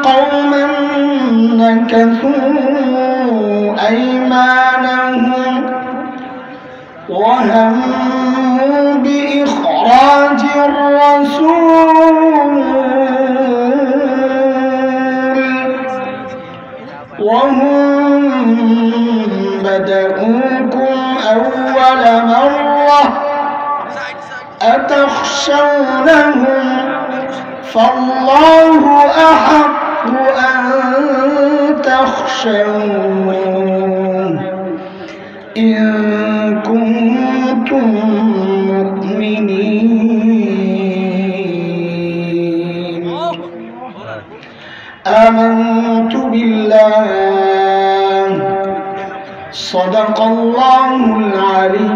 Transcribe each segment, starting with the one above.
قوما نكثوا أيمانهم وهموا بإخراج الرسول وهم بدؤوكم أول مرة أتخشونهم فالله أحق أن تخشوه إن كنتم مؤمنين آمنت بالله صدق الله العلي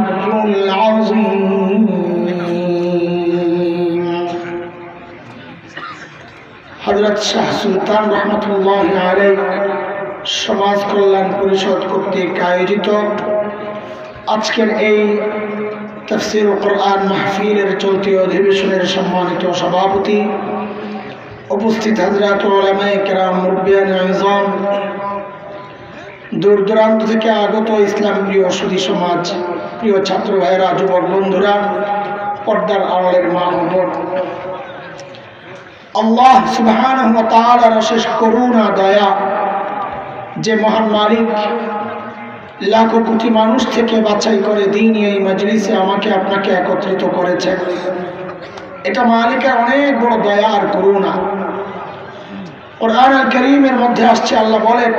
العظيم হযরত শাহ সুলতান রহমতুল্লাহ আলাইহি সমাজ কল্যাণ পরিষদ কর্তৃক আয়োজিত আজকের এই তাফসীরুল কুরআন মাহফিলের চলতি অধিবেশনের সম্মানিত সভাপতি, উপস্থিত হযরত উলামায়ে কেরাম, মুরব্বিয়ানে আযম, দূর দূরান্ত থেকে আগত ইসলাম প্রিয় সুধী সমাজ, প্রিয় ছাত্র ভাইয়েরা, যুবক বন্ধুরা, পর্দার আড়ালের মা ও বোন, আল্লাহ সুবহানাহু ওয়া তাআলার অশেষ করুণা দয়া, যে মহান মালিক লাখো কোটি মানুষ থেকে বাছাই করে দ্বীনি এই মজলিসে আমাকে আপনাকে একত্রিত করেছেন, এটা মালিকের অনেক বড় দয়া আর করুণা। কুরআন আল কারীমের মধ্যে আসছে, আল্লাহ বলেন,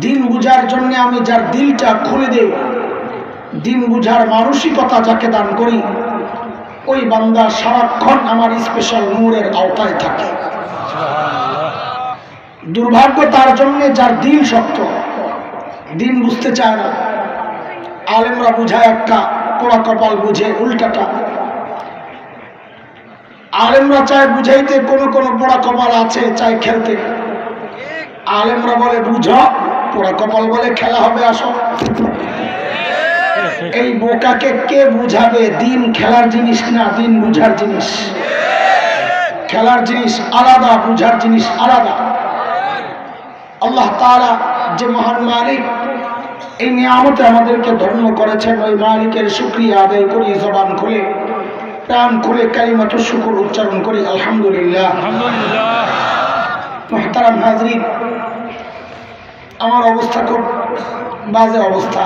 দিন বুঝার জন্য আমি যার দিলটা খুলে দেই, দিন বুঝার মানসিকতা যাকে দান করি, ওই বান্দা সারাক্ষণ আমার স্পেশাল নূরের আওতায় থাকে। দুর্ভাগ্য তার জন্য যার দিল শক্ত, দিন বুঝতে চায় না। আলেমরা বুঝায় একটা, পোড়া কপাল বুঝে উল্টাটা। আলেমরা চায় বুঝাইতে, কোনো কোনো পোড়া কপাল আছে চায় খেলতে। আলেমরা বলে বুঝো, পোড়া কপাল বলে খেলা হবে, আসো। এই বোকাকে কে বুঝাবে? দিন খেলার জিনিস না, দিন বুঝার জিনিস। খেলার জিনিস আলাদা, বুঝার জিনিস আলাদা। আল্লাহ তাআলা যে মহান মালিক, এই নিয়ামতে আমাদেরকে ধন্য করেছেন, ওই মালিকের শুকরিয়া আদায় করি, জবান খুলে প্রাণ খুলে কালিমাতু শুকর উচ্চারণ করি, আলহামদুলিল্লাহ। মুহতারাম হাজরিন, আমার অবস্থা খুব বাজে অবস্থা।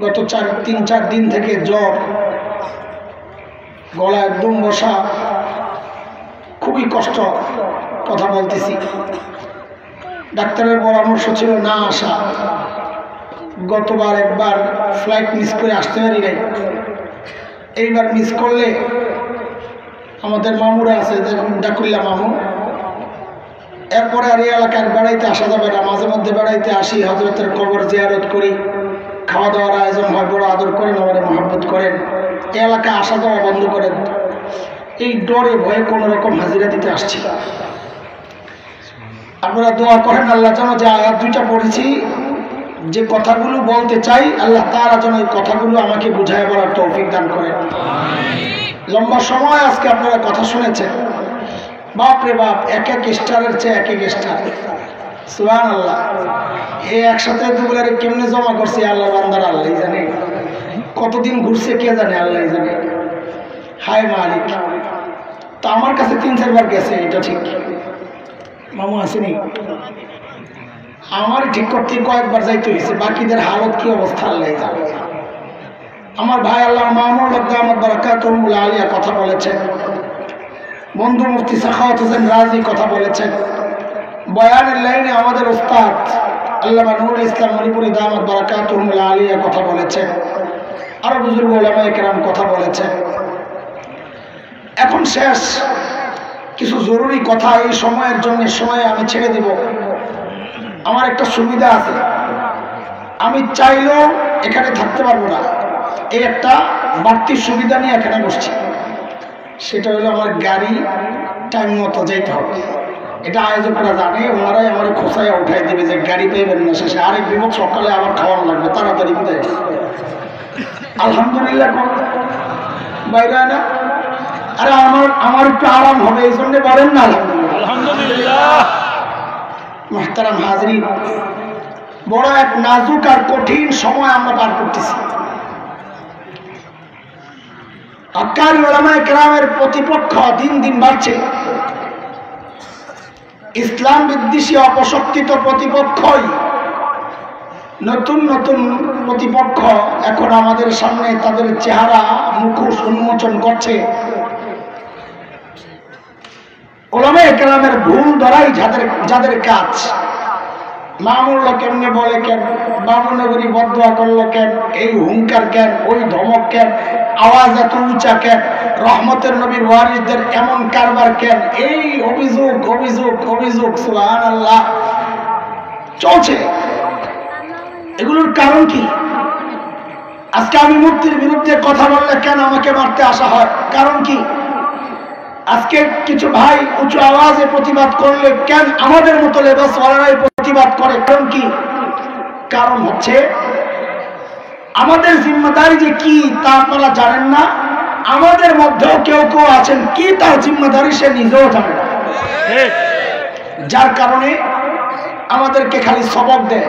গত 3-4 দিন থেকে জ্বর, গলা একদম বসা, খুবই কষ্ট কথা বলতেছি। ডাক্তারের পরামর্শ ছিল না আসা। গতবার একবার ফ্লাইট মিস করে আসতে পারি নাই, এইবার মিস করলে আমাদের মামুরা আছে, ডাকুল্লা মামু, এরপরে আর এই এলাকার বেড়াইতে আসা যাবে না। মাঝে মধ্যে বেড়াইতে আসি, হযরতের কবর জিয়ারত করি, খাওয়া দাওয়ার আয়োজন হয়, বড় আদর করেন, আমাদের মহব্বত করেন। এই এলাকায় আসা যাওয়া বন্ধ করেন। এই ডরে ভয়ে কোনো রকম হাজিরা দিতে আসছি। আপনারা দোয়া করেন, আল্লাহ যেন যে আয়াত 2টা পড়েছি, যে কথাগুলো বলতে চাই, আল্লাহ তাআলা যেন এই কথাগুলো আমাকে বুঝায় বলার তৌফিক দান করেন। লম্বা সময় আজকে আপনারা কথা শুনেছেন, বাপরে বাপ, এক এক স্টারের চেয়ে এক এক স্টার। সুবহানাল্লাহ। এই একসাথে দুগুলারে কেমনে জমা করছে আল্লাহ বান্দার আল্লাহ জানে, কতদিন ঘুরছে কে জানে, আল্লাহ জানে। হায় মালিক। তা আমার কাছে 3-4 বার গেছে, এটা ঠিক। মামু আসেনি, আমার ঠিক করতে কয়েকবার যাইতে হয়েছে। বাকিদের হালত কি অবস্থা আল্লাহ জানে। আমার ভাই আল্লাহ মামুন দামাত বারাকাতুহুল আলিয়া কথা বলেছেন, বন্ধু মুফতি সাখাওয়াত হোসেন রাজি কথা বলেছেন, বয়ানের লাইনে আমাদের উস্তাদ আল্লামা নুরুল ইসলাম মণিপুরি দামাত বারাকাতুহুল আলিয়া কথা বলেছেন, আরো বুজুর্গ উলামায়ে কেরাম কথা বলেছেন। এখন শেষ কিছু জরুরি কথা এই সময়ের জন্য, সময় আমি ছেড়ে দিব। আমার একটা সুবিধা আছে, আমি চাইলেও এখানে থাকতে পারবো না। এই একটা বাড়তি সুবিধা নিয়ে এখানে বসছি, সেটা হলো আমার গাড়ি টাইম মতো যেতে হবে। এটা আয়োজকরা জানে, ওনারাই আমার খোঁচায় উঠাই দেবে যে গাড়ি পাইবেন না, শেষে আরেক বিপদ, সকালে আবার খাওয়ানো লাগবে, তাড়াতাড়ি বিদায়। আলহামদুলিল্লাহ বাইরে না, আরে আমার একটু আরাম হবে, এই জন্য বলেন না আলহামদুলিল্লাহ। মুহতারাম হাজরিন, বড় এক নাজুক আর কঠিন সময় আমরা পার করতেছি। হক্কানি উলামায়ে কেরামের প্রতিপক্ষ দিন দিন বাড়ছে। ইসলাম বিদ্বেষী অপশক্তিত প্রতিপক্ষই নতুন নতুন প্রতিপক্ষ এখন আমাদের সামনে তাদের চেহারা মুখোশ উন্মোচন করছে। উলামায়ে কেরামের ভুল ধরাই যাদের কাজ। মামুল কেমনে বলে কেন, বামুনগরী বদুয়া করলো কেন, এই হুঙ্কার কেন, ওই ধমক কেন, আওয়াজ এত উঁচা কেন, রহমতের নবীর ওয়ারিসদের এমন কারবার কেন, এই অভিযোগ অভিযোগ অভিযোগ সুবহানাল্লাহ চলছে। এগুলোর কারণ কি? আজকে আমি মুক্তির বিরুদ্ধে কথা বললে কেন আমাকে মারতে আসা হয়? কারণ কি? আজকে কিছু ভাই উঁচু আওয়াজে প্রতিবাদ করলে কেন আমাদের মতো লেবাসওয়ালারাই প্রতিবাদ করে? কারণ কি? কারণ হচ্ছে আমাদের জিম্মাদারি যে কি তা আপনারা জানেন না। আমাদের মধ্যেও কেউ কেউ আছেন কি তার জিম্মাদারি সে নিজেও জানে না, যার কারণে আমাদেরকে খালি সবক দেয়,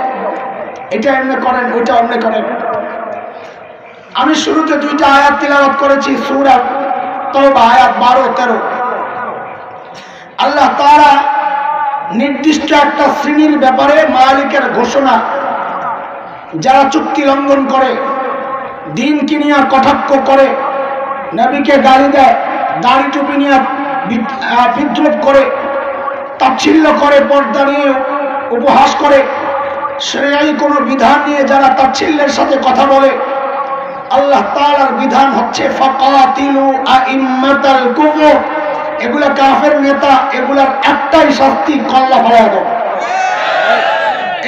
এটা এমনি করেন, ওইটা অমনি করেন। আমি শুরুতে দুইটা আয়াত তিলাওয়াত করেছি, সূরা তাওবা আয়াত 12-13। আল্লাহ তাআলা নির্দিষ্ট একটা শ্রেণীর ব্যাপারে মালিকের ঘোষণা, যারা চুক্তি লঙ্ঘন করে, দ্বীনকে নিয়ে কটাক্ষ করে, নবীকে গালি দেয়, দাড়ি টুপি নিয়ে বিদ্রুপ করে, তাচ্ছিল্য করে, পর্দা নিয়ে উপহাস করে, শরীয়ী কোনো বিধান নিয়ে যারা তাচ্ছিল্যের সাথে কথা বলে, আল্লাহ তাআলার বিধান হচ্ছে ফাকাতিলু আইম্মাতাল কুফর। এগুলা কাফের নেতা, এগুলার একটাই শাস্তি, কল্লা ফেলা দাও।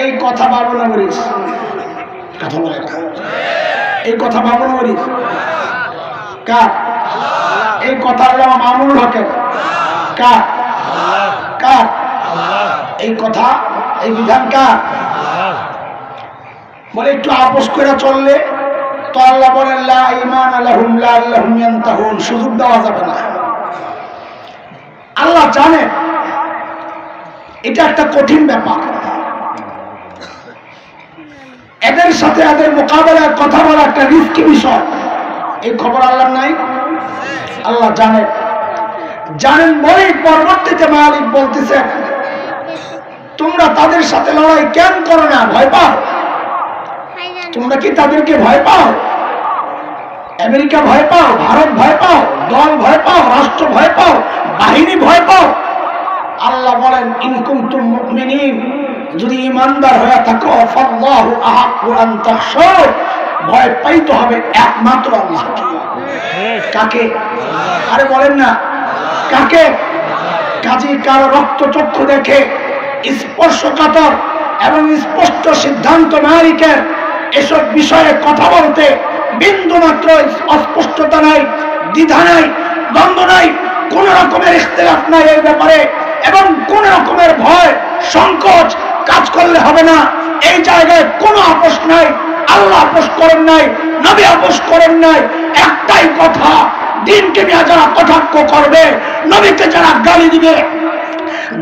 এই কথা বাবু না বলিস, কথা বলে না, এই কথা বাবু না বলিস কার? এই কথা আল্লামা মামুনুল হকের কার? কার এই কথা, এই বিধান কার? বলে একটু আপোষ করে চললে তো আল্লাহ বলেন লা ঈমান লাহুম লাআল্লাহুম ইয়ানতাহুন, সুযোগ দেওয়া যাবে না। আল্লাহ জানেন এটা একটা কঠিন ব্যাপার, এদের সাথে এদের মোকাবেলায় কথা বলা একটা রিস্কি বিষয়। এই খবর আল্লাহ নাই? আল্লাহ জানেন, জানেন বলেই পরবর্তীতে মালিক বলতেছেন তোমরা তাদের সাথে লড়াই কেন করো না? ভয় পাও? তোমরা কি তাদেরকে ভয় পাও? আমেরিকা ভয় পাও? ভারত ভয় পাও? দল ভয় পাও? রাষ্ট্র ভয় পাও? বাহিনী ভয় পাও? আল্লাহ বলেন ইন কুনতুম মুমিনিন, যদি ইমানদার হয়ে থাকো ফাল্লাহু আহাক্কু আন তাখশাউ, ভয় পাইতে হবে একমাত্র আল্লাহকে। কাকে? আরে বলেন না কাকে? কাজী কারো রক্তচক্ষু দেখে স্পর্শকাতর এবং স্পষ্ট সিদ্ধান্ত মালিকের এসব বিষয়ে কথা বলতে বিন্দু মাত্র অস্পষ্টতা নাই, দ্বিধা নাই, দ্বন্দ্ব নাই, কোন রকমের ইখতিলাফ নাই এই ব্যাপারে, এবং কোন রকমের ভয় সংকোচ কাজ করলে হবে না। এই জায়গায় কোনো আপোষ নাই, আল্লাহ আপোষ করেন নাই, নবী আপোষ করেন নাই। একটাই কথা, দ্বীনকে নিয়ে যারা কটাক্ষ করবে, নবীকে যারা গালি দিবে,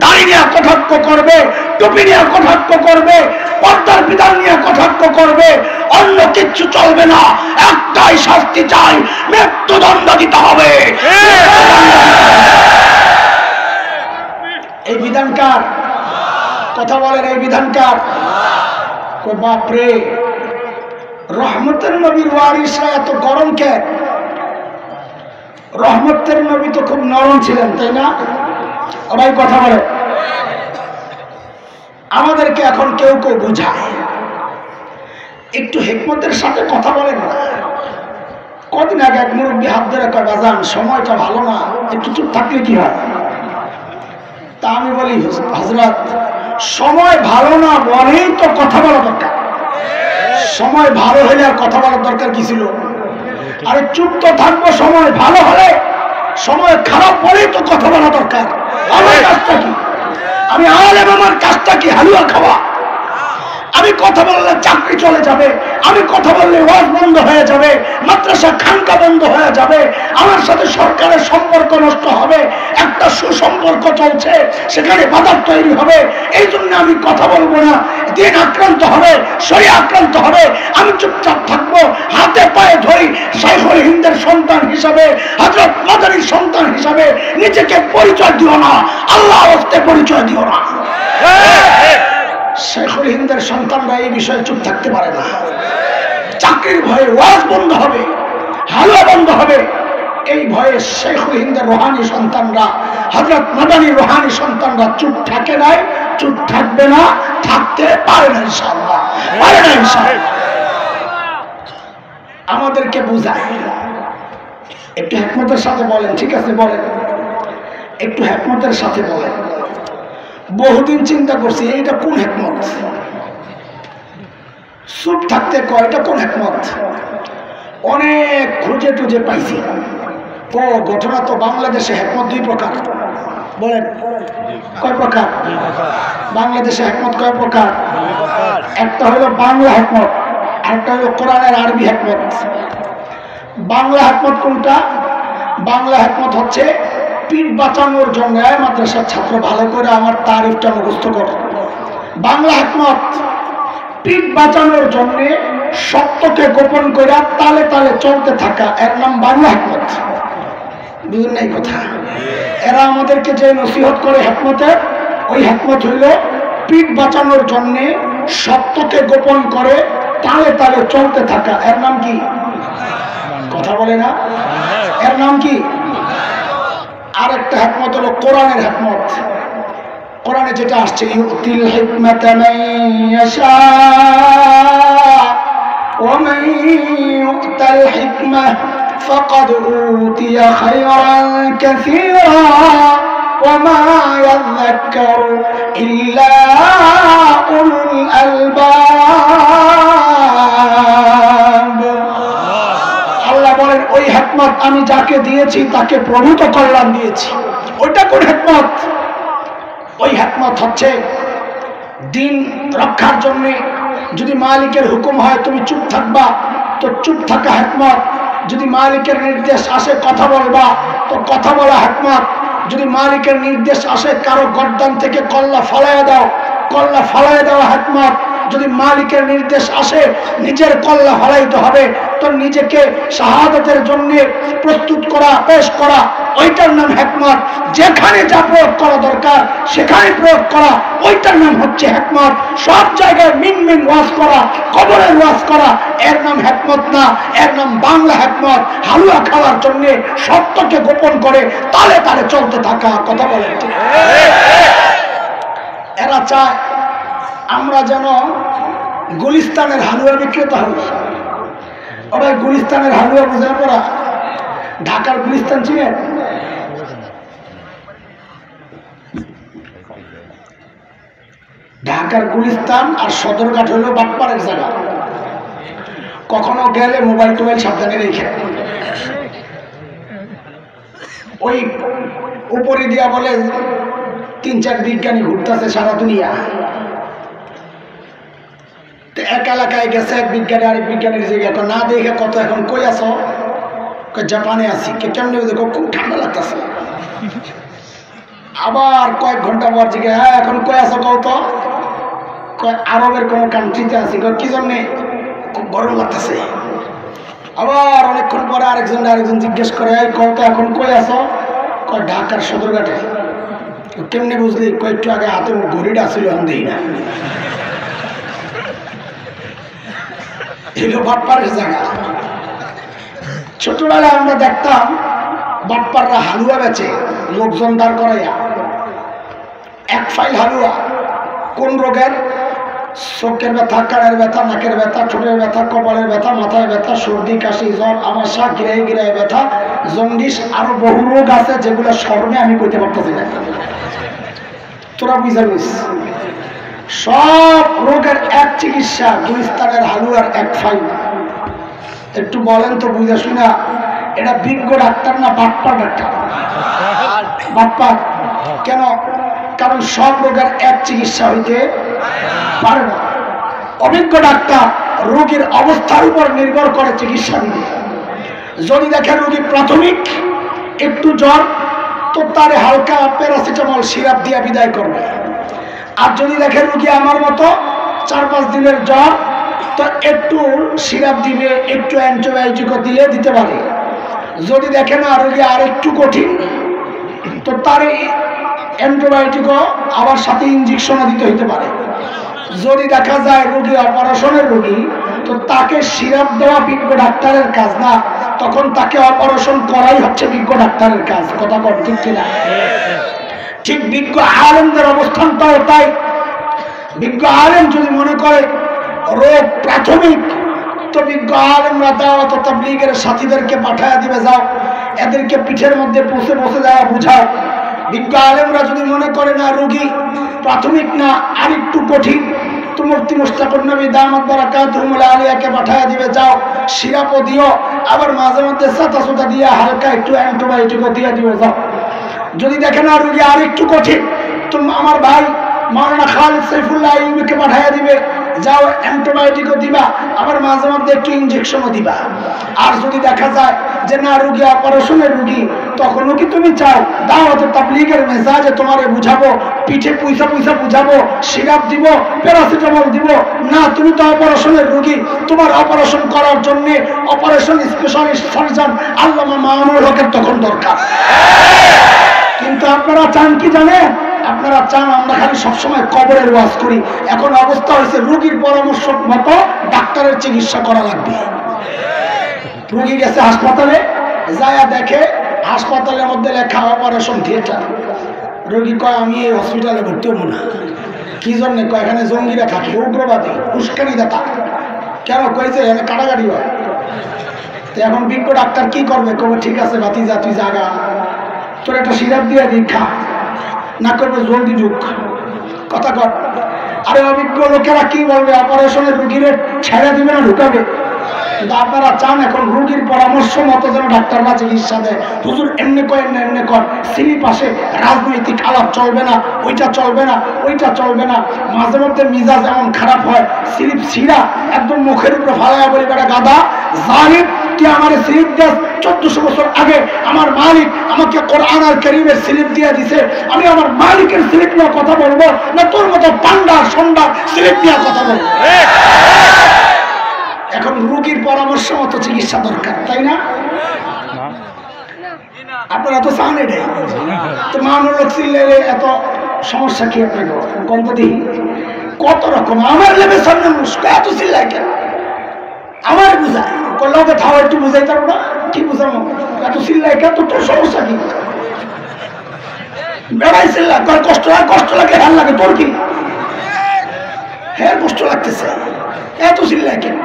দাড়ি নিয়ে কটাক্ষ করবে, টুপি নিয়ে কটাক্ষ করবে, পর্দার বিধান নিয়ে কটাক্ষ করবে, অন্য কিচ্ছু চলবে না। একটাই শাস্তি চাই, মৃত্যুদণ্ড দিতে হবে। এই বিধান কার? কথা বলেন, এই বিধান কার? বাপরে, রহমতের নবীর ওয়ারিসরা এত গরম কেন? রহমতের নবী তো খুব নরম ছিলেন, তাই না? ওরাই কথা বলে। আমাদেরকে এখন কেউ কেউ বুঝায়, একটু হিকমতের সাথে কথা বলেন না। কদিন আগে এক মুরব্বী হাত ধরে কয় বাজান সময়টা ভালো না, একটু চুপ থাকলে কি হয়? তা আমি বলি হযরত, সময় ভালো না বলেই তো কথা বলা দরকার। সময় ভালো হলে আর কথা বলার দরকার কি ছিল? আরে চুপ তো থাকবো সময় ভালো হলে, সময় খারাপ বলেই তো কথা বলা দরকার। আমার কাজটা কি? আমি আলেম, আমার কাজটা কি হালুয়া খাওয়া? আমি কথা বললে চাকরি চলে যাবে, আমি কথা বললে ওয়াজ বন্ধ হয়ে যাবে, মাদ্রাসা খানকা বন্ধ হয়ে যাবে, আমার সাথে সরকারের সম্পর্ক নষ্ট হবে, একটা সুসম্পর্ক চলছে সেখানে বাধা তৈরি হবে, এই জন্য আমি কথা বলবো না। দিন আক্রান্ত হবে, শরীর আক্রান্ত হবে, আমি চুপচাপ থাকবো। হাতে পায়ে ধরি শাইখুল হিন্দের সন্তান হিসাবে, হযরত মাদানীর সন্তান হিসাবে নিজেকে পরিচয় দিও না, আল্লাহর হস্তে পরিচয় দিও না। শাইখুল হিন্দের সন্তানরা এই বিষয়ে চুপ থাকতে পারে না। চাকরির ভয়ে ওয়াজ বন্ধ হবে, হালুয়া বন্ধ হবে, এই ভয়ে শাইখুল হিন্দের রুহানি সন্তানরা, হযরত মাদানীর রুহানি সন্তানরা চুপ থাকে নাই, চুপ থাকবে না, থাকতে পারে না ইনশাআল্লাহ, পারে না ইনশাআল্লাহ। আমাদেরকে বুঝায়, একটু হিকমতের সাথে বলেন, ঠিক আছে বলেন, একটু হিকমতের সাথে বলেন। বহুদিন চিন্তা করছি এইটা কোন হিকমত, চুপ থাকতে কয় এটা কোন হিকমত। অনেক খুঁজে টুজে পাইছি। ও ঘটনা তো বাংলাদেশে হিকমত দুই প্রকার, বলেন কয় প্রকার? বাংলাদেশে হিকমত কয় প্রকার? একটা হলো বাংলা হিকমত, আরেকটা হলো কোরআনের আরবি হিকমত। বাংলা হিকমত কোনটা? বাংলা হিকমত হচ্ছে পিঠ বাঁচানোর জন্য, মাদ্রাসার ছাত্র ভালো করে আমার তারিফটা মুখস্থ করো। বাংলা হিকমত পিঠ বাঁচানোর জন্য সত্যকে গোপন করে তালে তালে চলতে থাকা, এর নাম বাংলা হিকমত। বুঝুন নাই কথা? এরা আমাদেরকে যে নসিহত করে হিকমতের, ওই হিকমত হইল পিঠ বাঁচানোর জন্য সত্যকে গোপন করে তালে তালে চলতে থাকা, এর নাম কি? কথা বলে না, এর নাম কি? আরেকটা হিকমত হলো কোরআনের হিকমত। কোরআনে যেটা আসছে, ইউতিল হিকমাতা মান ইয়াশা ওয়া মান ইউতাল হিকমা ফাকাদ উতিয়া খায়রান কাসীরা ওয়া মা ইয়াযাক্কারু ইল্লা উলুল আলবাব। আল্লাহ বলেন, ওই হিকমত আমি যাকে দিয়েছি তাকে প্রভূত কল্যাণ দিয়েছি। ওইটা কোন হিকমত? ওই হিকমত হচ্ছে দিন রক্ষার জন্য যদি মালিকের হুকুম হয় তুমি চুপ থাকবা, তো চুপ থাকা হিকমত। যদি মালিকের নির্দেশ আসে কথা বলবা, তো কথা বলা হিকমত। যদি মালিকের নির্দেশ আসে কারো গর্দান থেকে কল্লা ফালাইয়া দাও, কল্লা ফালাইয়া দেওয়া হিকমত। যদি মালিকের নির্দেশ আসে নিজের কল্লা ফালাইতে হবে, তো নিজেকে শাহাদাতের জন্য প্রস্তুত করা, পেশ করা, ওইটার নাম হিকমত। যেখানে যা প্রয়োগ করা দরকার সেখানে প্রয়োগ করা, ওইটার নাম হচ্ছে হিকমত। সব জায়গায় মিন মিন ওয়াজ করা, কবরের ওয়াজ করা, এর নাম হিকমত না, এর নাম বাংলা হিকমত। হালুয়া খাওয়ার জন্য সত্যকে গোপন করে তালে তালে চলতে থাকা। কথা বলেন, এরা চায় আমরা যেন গুলিস্তানের হালুয়া বিক্রেতা হই। ওরাই গুলিস্তানের হালুয়া বোঝা পড়া। ঢাকার গুলিস্তান চিনেন? ঢাকার গুলিস্তান আর সদরঘাট হলো বাটপাড়ের জায়গা। কখনো গেলে মোবাইল টোবাইল সাবধানে রেখে, ওই উপরে দিয়া বলে 3-4 বিজ্ঞানী ঘুরতেছে সারা দুনিয়া। এক এলাকায় গেছে এক বিজ্ঞানী আরেক বিজ্ঞানীর জায়গায় না দেখে কত এখন কই আছো? জাপানে আছি। কেমন দেখো, খুব ঠান্ডা লাগতেছে। আবার কয়েক ঘন্টা পর জিজ্ঞাসা, হ্যাঁ এখন কই আছো কত? আরবের কোন কান্ট্রিতে আছি। কি জন্যে? খুব গরম লাগতেছে। আবার অনেকক্ষণ পরে আরেকজন জিজ্ঞেস করে, কত এখন কই আছো? ঢাকার সদরঘাটে। কেমনি বুঝলি? কয়েকটু আগে হাতে ঘড়িটা ছিল, এখন দিই না। এগুলো বাটপাড়ের জায়গা। ছোটবেলায় আমরা দেখতাম বাটপাড়রা হালুয়া বেচে, লোকজন দাঁড় করাইয়া। এক ফাইল হালুয়া। কোন রোগের? চোখের ব্যথা, কানের ব্যথা, নাকের ব্যথা, ঠোঁটের ব্যথা, কপালের ব্যথা, মাথায় ব্যথা, সর্দি, কাশি, জ্বর, আমাশা, গিরায় গিরায় ব্যথা, জন্ডিস, আরো বহু রোগ আছে যেগুলো শর্মে আমি কইতে পারতেছি না। তোরা বুঝা বুঝ। সব রোগের এক চিকিৎসা গুলিস্তানের হালুয়ার এক ফাইল। একটু বলেন তো বুঝা শুনা, এটা বিজ্ঞ ডাক্তার না বাটপার ডাক্তার? বাটপার। কেন? কারণ সব রোগের এক চিকিৎসা হইতে পারে না। অভিজ্ঞ ডাক্তার রোগীর অবস্থার উপর নির্ভর করে চিকিৎসা দিবে। যদি দেখে রোগী প্রাথমিক একটু জ্বর, তো তারে হালকা প্যারাসিটামল সিরাপ দিয়ে বিদায় করবে। আর যদি দেখে রোগী আমার মতো 4-5 দিনের জ্বর, তো একটু সিরাপ দিবে, একটু অ্যান্টিবায়োটিকও দিয়ে দিতে পারে। যদি দেখে না রোগী আর একটু কঠিন, তো তার অ্যান্টিবায়োটিকও আবার সাথে ইঞ্জেকশনও দিতে হইতে পারে। যদি দেখা যায় রোগী অপারেশনের রোগী, তো তাকে সিরাপ দেওয়া বিজ্ঞ ডাক্তারের কাজ না, তখন তাকে অপারেশন করাই হচ্ছে বিজ্ঞ ডাক্তারের কাজ। কথা কর ঠিক কিনা? ঠিক বিজ্ঞ আলেমদের অবস্থানটাও তাই। বিজ্ঞ আলেম যদি মনে করে রোগ প্রাথমিক, তো বিজ্ঞ আলেমরা দাওয়াত তাবলীগের সাথীদেরকে পাঠায়া দিবে, যাও এদেরকে পিঠের মধ্যে বসে বসে যাওয়া বুঝাও। বিজ্ঞ আলেমরা যদি মনে করে না রোগী প্রাথমিক না আর একটু কঠিন, তো মুফতি মুশতাকুর নবী দামাত বারাকাতুহুল আলিয়াকে পাঠায়া দিবে, যাও সিরাপও দিও, আবার মাঝে মধ্যে সাতা সুতা দিয়ে হালকা একটু অ্যান্টিবায়োটিকও দিয়ে দিবে, যাও। যদি দেখে না রোগী আর একটু কঠিন, তো আমার ভাই মাওলানা খালিদ সাইফুল্লাহ আইয়ুবীকে পাঠায়া দিবে, যাও অ্যান্টিবায়োটিকও দিবা, আবার মাঝে মধ্যে একটু ইঞ্জেকশনও দিবা। আর যদি দেখা যায় যে না রোগী অপারেশনের রোগী, তখনও কি তুমি চাও দাওয়াত তাবলীগের মেজাজে তোমারে বুঝাবো, পিঠে পয়সা পয়সা বুঝাবো, সিরাপ দিব, প্যারাসিটামল দিব? না, তুমি তো অপারেশনের রোগী, তোমার অপারেশন করার জন্য অপারেশন স্পেশালিস্ট সার্জন আল্লামা মামুনুল হকের তখন দরকার। কিন্তু আপনারা চান কি জানেন? আপনারা চান আমরা খালি সবসময় কবরের ওয়াজ করি। এখন অবস্থা হয়েছে রোগীর পরামর্শ মতো ডাক্তারের চিকিৎসা করা লাগবে। রোগী গেছে হাসপাতালে, যায়া দেখে হাসপাতালের মধ্যে লেখা অপারেশন থিয়েটার। রোগী কয় আমি এই হসপিটালে ভর্তি হবো না। কি জন্য? কয় এখানে জঙ্গিরা থাকে, উগ্রবাদী, উস্কানি দাতা। কেন? কয়েছে এখানে কাটাকাটি হয়। তো এখন বিজ্ঞ ডাক্তার কি করবে? কবে ঠিক আছে ভাতিজা তুই জাগা, তোর একটা সিরাপ দিয়ে দিই, খা, না করবে জলদি ঢুক। কথা কর। আরে অভিজ্ঞ লোকেরা কি বলবে? অপারেশনের রুগীরে ছেড়ে দিবে না ঢুকাবে? কিন্তু আপনারা চান এখন রুগীর পরামর্শ মতো যেন ডাক্তাররা চিকিৎসা দেয়। হুজুর এমনি করেন না, এমনি কর, স্লিপ আসে, রাজনৈতিক আলাপ চলবে না, ওইটা চলবে না, ওইটা চলবে না। মাঝে মধ্যে মিজাজ এমন খারাপ হয়, স্লিপ ছিঁড়া একদম মুখের উপরে ফালাইয়া বলি, বেটা গাদা জালিম, তুই আমার স্লিপ দেস। 1400 বছর আগে আমার মালিক আমাকে কোরআন আর কারীমের স্লিপ দিয়ে দিছে, আমি আমার মালিকের স্লিপ নিয়ে কথা বলবো না তোর মতো পান্ডার সন্ডার স্লিপ নিয়ে কথা বলবো? এখন রোগীর পরামর্শ মতো চিকিৎসা দরকার, তাই না? আপনারা তো চান এটাই। তো মামুনুল হক চিল্লাইলে এত সমস্যা কি আপনাকে? কমপতি কত রকম আমার লেবে সামনে এত চিল্লাই কেন? আমার বুঝায় করলেও তো থাও, একটু বুঝাই পারবো না? কি বুঝাবো? এত চিল্লাই কেন? তোর সমস্যা কি? বেড়াই চিল্লা, কষ্ট লাগে, কষ্ট লাগে, ভাল লাগে, তোর কি? হ্যাঁ কষ্ট লাগতেছে, এত চিল্লাই কেন?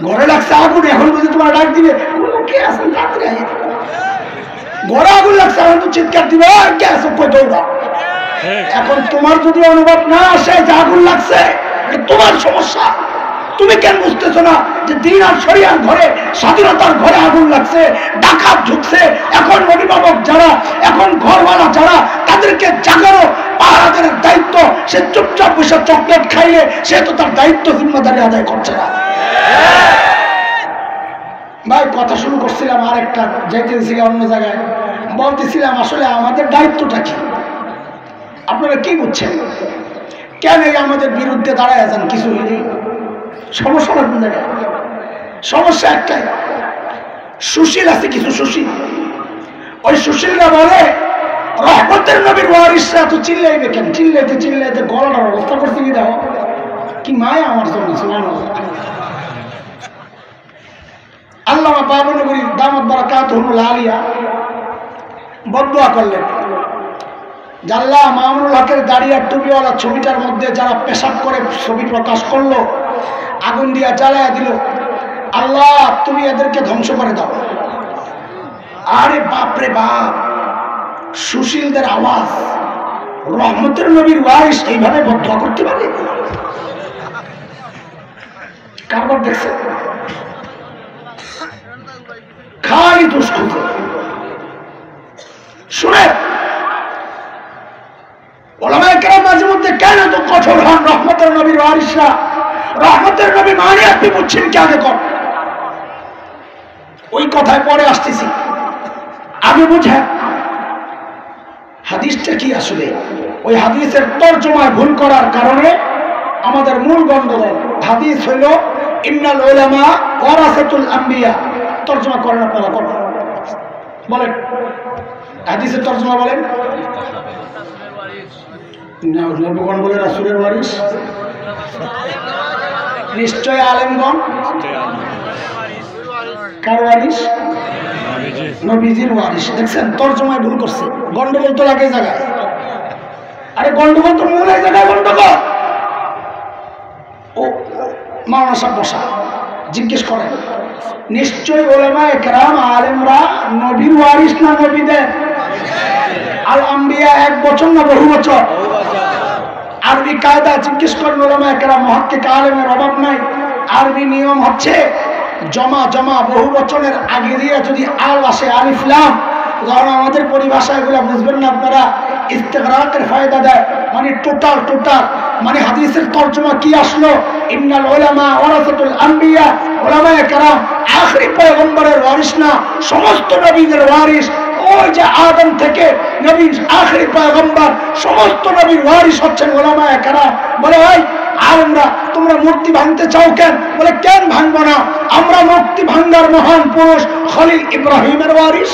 ঘরে লাগছে আগুন, এখন বুঝে তোমার ডাক দিবে, কে আছেন রাত্রে? ঘরে আগুন লাগছে, এখন তো চিৎকার দিবে, কে আছে কই দৌড়া। এখন তোমার যদি অনুভব না আসে যে আগুন লাগছে, তোমার সমস্যা। তুমি কেন বুঝতেছো না যে দিন আর শরিয়ার ঘরে, স্বাধীনতার ঘরে আগুন লাগছে, ডাকাত ঢুকছে? এখন অভিভাবক যারা, এখন ঘরওয়ালা যারা, তাদেরকে জাগানো পাহারাদের দায়িত্ব। সে চুপচাপ বসে চকলেট খাইলে সে তো তার দায়িত্ব জিম্মাদারি আদায় করছে না। ভাই কথা শুরু করছিলাম, আর একটা যাইতেছিলাম অন্য জায়গায়, বলতেছিলাম আসলে আমাদের দায়িত্বটা কি? আপনারা কি বুঝছেন? কেন আমাদের বিরুদ্ধে দাঁড়ায় যান? কিছু নেই, সমস্যা কোন জায়গায়? সমস্যা একটাই, সুশীল আছে কিছু সুশীল। ওই সুশীলরা বলে রহমতের নবীর ওয়ারিসরা তো চিল্লাইবে কেন? চিল্লাইতে চিল্লাইতে গলাটার অবস্থা করতে কি দাও, কি মায়া আমার জন্য। আল্লামা বাবুনগরী দামাত বারাকাতুহুল আলিয়া বদদুয়া করলেন, আল্লাহ মামুনুল হকের দাড়ি আর টুপিওয়ালা ছবিটার মধ্যে যারা পেশাব করে ছবি প্রকাশ করলো, আগুন দিয়া জ্বালায়া দিল, আল্লাহ তুমি এদেরকে ধ্বংস করে দাও। আরে বাপরে বাপ, সুশীলদের আওয়াজ, রহমতের নবীর ওয়ারিস এইভাবে বদদুয়া করতে পারে? কারবার দেখছে খালি দুষ্কৃত। শুনে ওলামায়ে কেরাম মাঝে মধ্যে কেন তো কঠোর হন? রহমতের নবীর ওয়ারিসরা রহমতের নবী মানে আপনি বুঝছেন কি আগে কর, ওই কথায় পরে আসতেছি, আগে বুঝেন হাদিসটা কি আসলে। ওই হাদিসের তর্জমায় ভুল করার কারণে আমাদের মূল গন্ডগোল। হাদিস হইল ইন্নাল উলামা ওয়ারাসাতুল আম্বিয়া, তর্জমা করেন আপনারা, বলেন হাদিসের তর্জমা বলেন। নবীগণ বলে রাসূলের ওয়ারিস, নিশ্চয় আলেমগণ কার ওয়ারিস? নবীজির ওয়ারিস। দেখছেন তর্জমায় ভুল করছে, গন্ডগোল তো লাগে জায়গায়। আরে গন্ডগোল তো মূল এক জায়গায় গন্ডগোল। ও মাওলানা সাহেব বসা, জিজ্ঞেস করেন নিশ্চয় উলামায়ে কেরাম আলেমরা নবীর ওয়ারিস না নবীদের? আল আম্বিয়া এক বছর না বহু বছর? আরবি কায়দা জিজ্ঞেস করেন উলামায়ে কেরাম, মুহাক্কিক আলেমের অভাব নাই। আরবি নিয়ম হচ্ছে জমা জমা বহু বচনের আগে দিয়ে যদি আল আসে, আলিফ লাম, কারণ আমাদের পরিভাষা এগুলো বুঝবেন না আপনারা, ইস্তেগরাকের ফায়দা দেয়, মানে টোটাল মানে হাদিসের তর্জমা কি আসলো? ইন্নাল উলামা ওয়ারাসাতুল আম্বিয়া, উলামায়ে কেরাম আখেরি পয়গম্বরের ওয়ারিস না, সমস্ত নবীদের ওয়ারিস। ওই যে আদম থেকে নবীর আখেরি পয়গম্বর, সমস্ত নবীর ওয়ারিস হচ্ছেন উলামায়ে কেরাম। বলে ভাই আলেমরা তোমরা মূর্তি ভাঙতে চাও কেন? বলে কেন ভাঙবো না, আমরা মূর্তি ভাঙার মহান পুরুষ খলিল ইব্রাহিমের ওয়ারিস।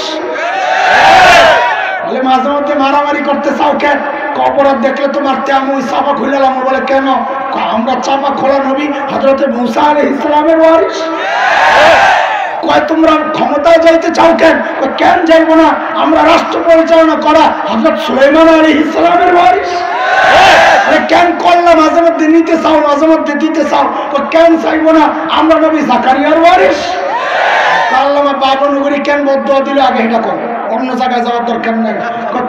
বলে মাঝে মধ্যে মারামারি করতে চাও কেন? অপরাধ দেখলে তোমার তেমন চাপা খুললাম। বলে কেন? আমরা চাপা খোলা নবী হযরত মুসা আলাইহিস সালামের ওয়ারিস। কয় তোমরা ক্ষমতায় যাইতে চাও কেন? কেন যাইবো না, আমরা রাষ্ট্র পরিচালনা করা হযরত সুলাইমান আলাইহিস সালামের ওয়ারিস। কেন কল্লা মাঝে মধ্যে নিতে চাও, মাঝে মধ্যে দিতে চাও, কেন চাইবো না, আমরা নবী জাকারিয়ার ওয়ারিস। আল্লামা বাবনগরী কেন বদদুয়া দিল আগে এটা কর, অন্য জায়গায় যাওয়ার দরকার নাই।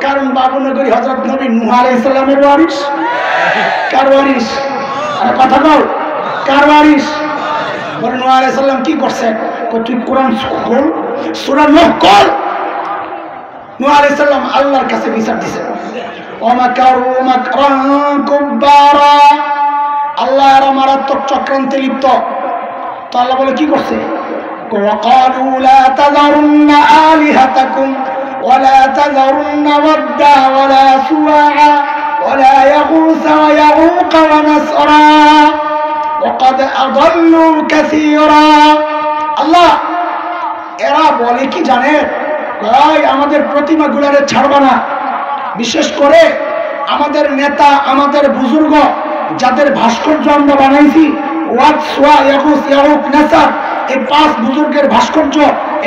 কারণ বাবনগরী হযরত নবী নূহ আলাইহিস সালামের ওয়ারিস। কার ওয়ারিস? আরে কথা বল, কার ওয়ারিস? বলে নূহ আলাইহিস সালাম কি করছে? তুই কোরআন খোল, সূরা নূহ খোল। নূহ আলাইহিস সালাম আল্লাহর কাছে বিচার দিয়েছেন, ওয়ামাকারু মাকরান কুব্বারা, আল্লাহ এরা মারাত্মক চক্রান্তে লিপ্ত। তো আল্লাহ বলে কি করছে? وقالوا لا تذرن آلهتكم ولا تذرن ودا ولا سواعا ولا يغوث ويعوق ونسرا وقد أضلوا كثيرا। আল্লাহ এরা বলে কি জানে, আমাদের প্রতিমাগুলারে ছাড়বা না, বিশেষ করে আমাদের নেতা, আমাদের বুজুর্গ যাদের ভাস্কর্য আমরা বানাইছি, ওয়াদ, সুয়া, ইয়াগুস, ইয়াউক, নাসার, এই 5 বুজুর্গের ভাস্কর্য,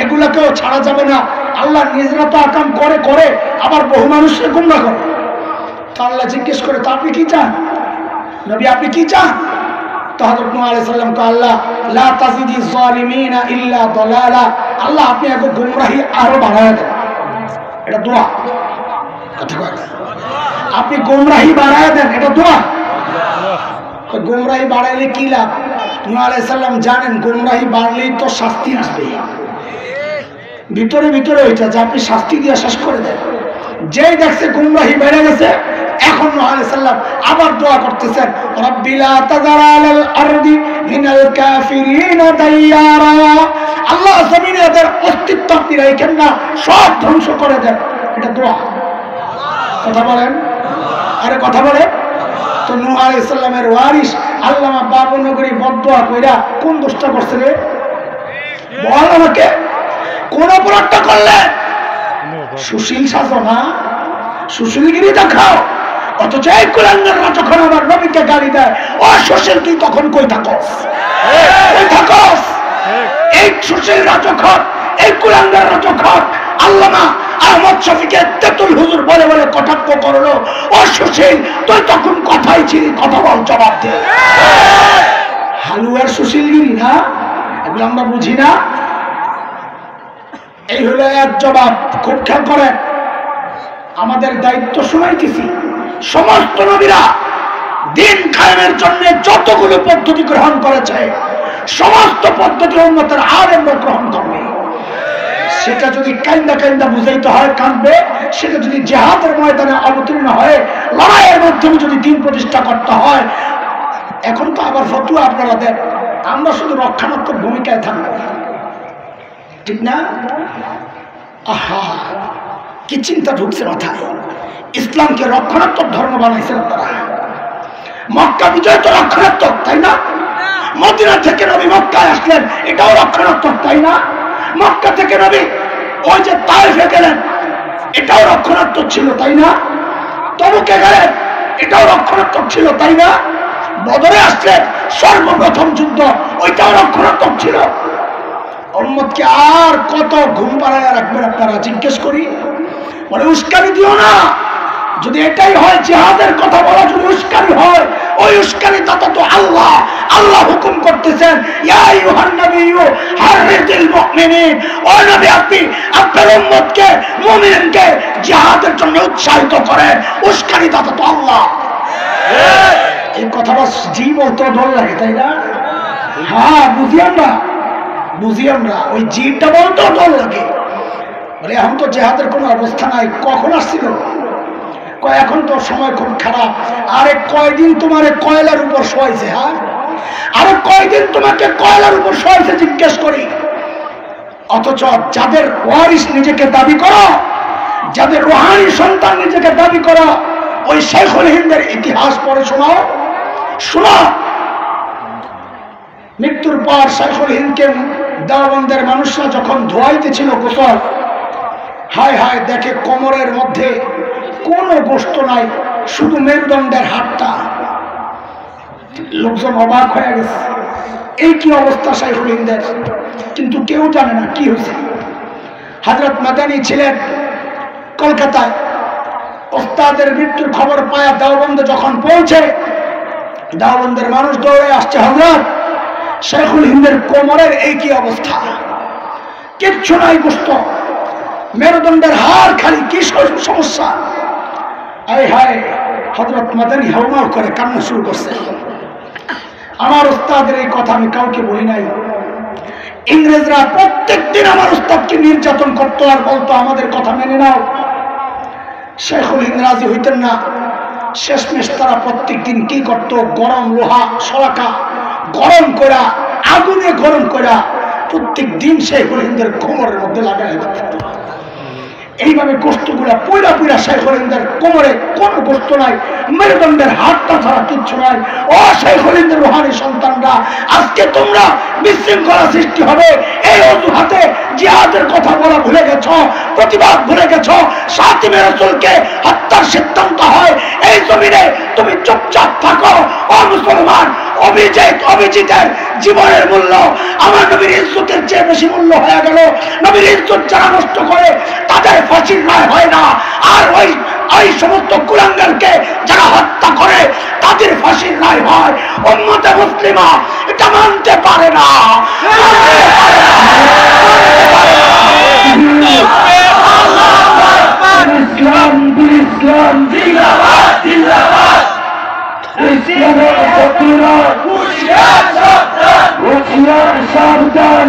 এগুলাকেও ছাড়া যাবে না। আল্লাহ নিজরা তো আকাম করে করে আবার বহু মানুষকে গুমরা করে। তো আল্লাহ জিজ্ঞেস করে, তো আপনি কি চান নবী, আপনি কি চান? তো হযরত নূহ আলাইহিস সালাম কো, আল্লাহ লা তাজিদিজ জালিমিনা ইল্লা দালালা, আল্লাহ আপনি এত গুমরাহি আরো বাড়ায় দেন। এটা দোয়া, কথা কয় আপনি গুমরাহি বাড়ায় দেন, এটা দোয়া। গুমরাহি বাড়াইলে কি লাভ? নূহ আলাইহিস সালাম জানেন গুমরাহি বাড়লেই তো শাস্তি আসবে, ভিতরে ভিতরে হইছে যে আপনি শাস্তি দিয়ে শেষ করে দেন। যেই দেখছে গুমরাহি বেড়ে গেছে, এখন নূহ আলাইহিস সালাম আবার দোয়া করতেছেন, রাব্বি লা তাযার আলাল আরদি মিনাল কাফিরিনা দাইয়ারা, আল্লাহ জমিনে এদের অস্তিত্ব আপনি রাখেন না, সব ধ্বংস করে দেন। এটা দোয়া, কথা বলেন, আরে কথা বলেন। তো নূহ আলাইহিস সালামের ওয়ারিস আল্লামা বাবনগরী বদদুয়া কইরা কোন দোষটা করছে রে? বল আমাকে, কোন অপরাধটা করলে? সুশীল সাজনা, সুশীলগিরি দেখাও, অথচ এই কুলাঙ্গাররা যখন আমার নবীকে গালি দেয়, ও সুশীল তুই তখন কই থাকস? কই থাকস? এই সুশীলরা যখন, এই কুলাঙ্গাররা যখন আল্লামা আহমদ শফিকে তেতুল হুজুর বলে বলে কটাক্ষ করলো, ও সুশীল তুই তখন কথাই ছিলি, কথা বল, জবাব দে। হালুয়ার সুশীলগিরি না, এগুলো আমরা বুঝি না। এই হলো এক জবাব। খুব খেয়াল করেন, আমাদের দায়িত্ব শুনাইতেছি, সমস্ত নবীরা দিন কায়েমের জন্য যতগুলো পদ্ধতি গ্রহণ করেছে, সমস্ত পদ্ধতি উম্মতের আলেমরা গ্রহণ করবে। সেটা যদি কান্দা কান্দা বুঝাইতে হয় কাঁদবে, সেটা যদি জিহাদের ময়দানে অবতীর্ণ হয়, লড়াইয়ের মাধ্যমে যদি দিন প্রতিষ্ঠা করতে হয়, এখন তো আবার ফতুয়া আপনারা দেন, আমরা শুধু রক্ষণাত্মক ভূমিকায় থাকবো, ঠিক না? আহা, কি চিন্তা ঢুকছে মাথায়। ইসলামকে রক্ষণাত্মক ধর্ম বানাইছেন তারা। মক্কা বিজয় তো রক্ষণাত্মক, তাই না? মদিনা থেকে নবী মক্কায় আসলেন, এটাও রক্ষণাত্মক, তাই না? মক্কা থেকে নবী ওই যে তায়েফে গেলেন, এটাও রক্ষণাত্মক ছিল, তাই না? তবুকে গেলেন, এটাও রক্ষণাত্মক ছিল, তাই না? বদরে আসলেন, সর্বপ্রথম যুদ্ধ, ওইটাও রক্ষণাত্মক ছিল। উম্মতকে আর কত ঘুম পাড়ায় রাখবেন আপনারা? জিজ্ঞেস করি, বলে উস্কানি দিও না। যদি এটাই হয় জিহাদের কথা বলা যদি উস্কানি হয়, ওই উস্কানি দাতা তো আল্লাহ। আল্লাহ হুকুম করতেছেন, ইয়া আইয়ুহান নাবিয়্যু হাররিদিল মুমিনিন, ও নবী আপনি আপনার উম্মতকে, মুমিনকে জিহাদের জন্য উৎসাহিত করেন। উস্কানি দাতা তো আল্লাহ। এই কথাটা জি বলতে ডর লাগে, তাই না? হ্যাঁ, বুঝি আমরা ওই জিটা বলতেও ডর লাগে। বলে এখন তো জিহাদের কোনো অবস্থা নাই। কখন আসছিল? এখন তো সময় খুব খারাপ। আরে কয়দিন তোমারে কয়লার উপর শোয়াইছে? হ্যাঁ, আরে কয়দিন তোমাকে কয়লার উপর শোয়াইছে জিজ্ঞেস করি। অথচ যাদের ওয়ারিস নিজেকে দাবি করো, যাদের রুহানি সন্তান নিজেকে দাবি করো, ওই শেখুল হিন্দের ইতিহাস পড়ে শোনাও। মৃত্যুর পর শেখুল হিন্দকে দেওবন্দের মানুষরা যখন ধোয়াইতেছিল গোসল, হায় হায় দেখে কোমরের মধ্যে কোনো গোশত নাই, শুধু মেরুদণ্ডের হাড়টা। লোকজন অবাক হয়ে গেছে, এই কি অবস্থা শেখুল হিন্দের। কিন্তু কেউ জানে না কি হয়েছে। হযরত মাদানী ছিলেন কলকাতায়। ওস্তাদের মৃত্যুর খবর পায়া দেওবন্দে যখন পৌঁছে, দেওবন্দের মানুষ দৌড়ে আসছে, হযরত শেখুল হিন্দের কোমরের এই কি অবস্থা, কিচ্ছু নাই গোশত, মেরুদণ্ডের হাড় খালি, কি সমস্যা। আয় হায়, হযরত মাদানী হাউমাউ করে কান্না শুরু করছে। আমার উস্তাদের এই কথা আমি কাউকে বলি নাই। ইংরেজরা প্রত্যেকদিন আমার উস্তাদকে নির্যাতন করতো আর বলতো আমাদের কথা মেনে নাও। শেখুল হিন্দ রাজি হইতেন না। শেষমেশ তারা প্রত্যেক দিন কি করত, গরম লোহা সরাকা গরম করা, আগুনে গরম করা প্রত্যেক দিন শেখুল হিন্দের কোমরের মধ্যে লাগাই দিত। এইভাবে গোশতগুলা পুরা পুরা শেখুল হিন্দের কোমরে কোনো গোশত নাই, মেরুদণ্ডের হাড়টা ছাড়া কিচ্ছু নাই। ও শেখুল হিন্দের রুহানি সন্তানরা, আজকে তোমরা বিশৃঙ্খলা সৃষ্টি হবে এই অজুহাতে জিহাদের কথা বলা ভুলে গেছ, প্রতিবাদ ভুলে গেছ। সাতিমে রাসূলকে হত্যার সিদ্ধান্ত হয় এই জমিনে, তুমি চুপচাপ থাকো। ও মুসলমান, অভিজিতের জীবনের মূল্য আমার নবীর ইজ্জতের চেয়ে বেশি মূল্য হয়ে গেল। নবীর ইজ্জত যারা নষ্ট করে তাদের ফাঁসির রায় হয় না, আর ওই সমস্ত কুলাঙ্গারকে যারা হত্যা করে তাদের ফাঁসির রায় হয়। উম্মতে মুসলিমা এটা মানতে পারে না। ইসলাম জিন্দাবাদ, জিন্দাবাদ। ইসলামের শত্রুরা হুঁশিয়ার সাবধান,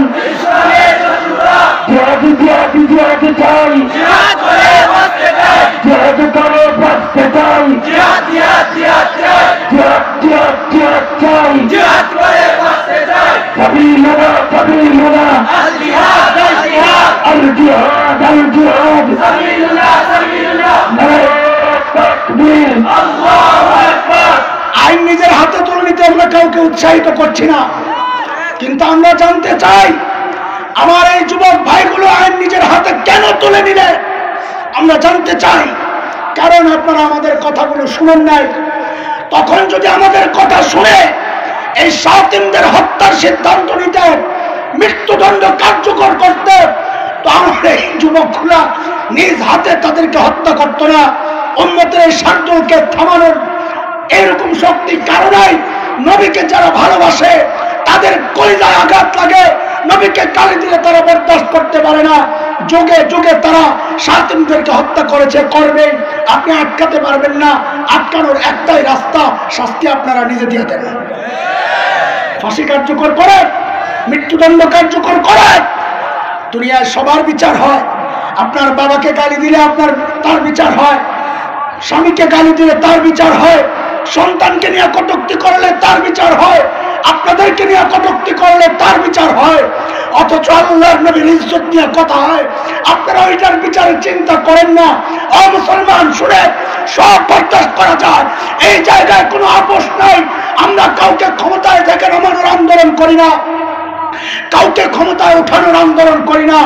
জিহাদ জিহাদ চাই, জিহাদ করে বাঁচতে চাই, জিহাদ করে বাঁচতে চাই, জিহাদ জিহাদ চাই, জিহাদ জিহাদ চাই, জিহাদ করে বাঁচতে চাই। সাবিলুনা সাবিলুনা আল জিহাদ আল জিহাদ আল জিহাদ আল জিহাদ, সাবিলুনা সাবিলুনা নারে তাকবীর, আল্লাহু আকবার। আইন নিজের হাতে তুলে নিতে আমরা কাউকে উৎসাহিত করছি না, কিন্তু আমরা জানতে চাই আমার এই যুবক ভাইগুলো আইন নিজের হাতে কেন তুলে নিলে আমরা জানতে চাই। কারণ আপনারা আমাদের কথাগুলো শুনেন নাই। তখন যদি আমাদের কথা শুনে এই শাতিমদের হত্যার সিদ্ধান্ত নিতে, মৃত্যুদণ্ড কার্যকর করতে, তো আমার এই যুবকগুলা নিজ হাতে তাদেরকে হত্যা করতো না। উম্মতের এই শার্দুলকে থামানোর এরকম শক্তি কারো নাই। নবীকে যারা ভালোবাসে তাদের কলিজায় আঘাত লাগে, নবীকে গালি দিলে তারা বরদাস্ত করতে পারে না। যুগে যুগে তারা শাতিমদেরকে হত্যা করেছে, করবে, আপনি আটকাতে পারবেন না। আটকানোর একটাই রাস্তা, শাস্তি আপনারা নিজে দিয়ে দেন। ফাঁসি কার্যকর করেন, মৃত্যুদণ্ড কার্যকর করেন। দুনিয়ায় সবার বিচার হয়। আপনার বাবাকে গালি দিলে তার বিচার হয়, স্বামীকে গালি দিলে তার বিচার হয়, সন্তানকে নিয়ে কটূক্তি করলে তার বিচার হয়, আপনাদেরকে নিয়ে কটূক্তি করলে তার বিচার হয়, অথচ আল্লাহর নবীর ইজ্জত নিয়ে কথা হয়, আপনারা ওইটার বিচারের চিন্তা করেন না। ও মুসলমান শুনে, সব বরদাস্ত করা যায়, এই জায়গায় কোনো আপোষ নাই। আমরা কাউকে ক্ষমতায় থেকে নামানোর আন্দোলন করি না, কাউকে ক্ষমতায় ওঠানোর আন্দোলন করি না,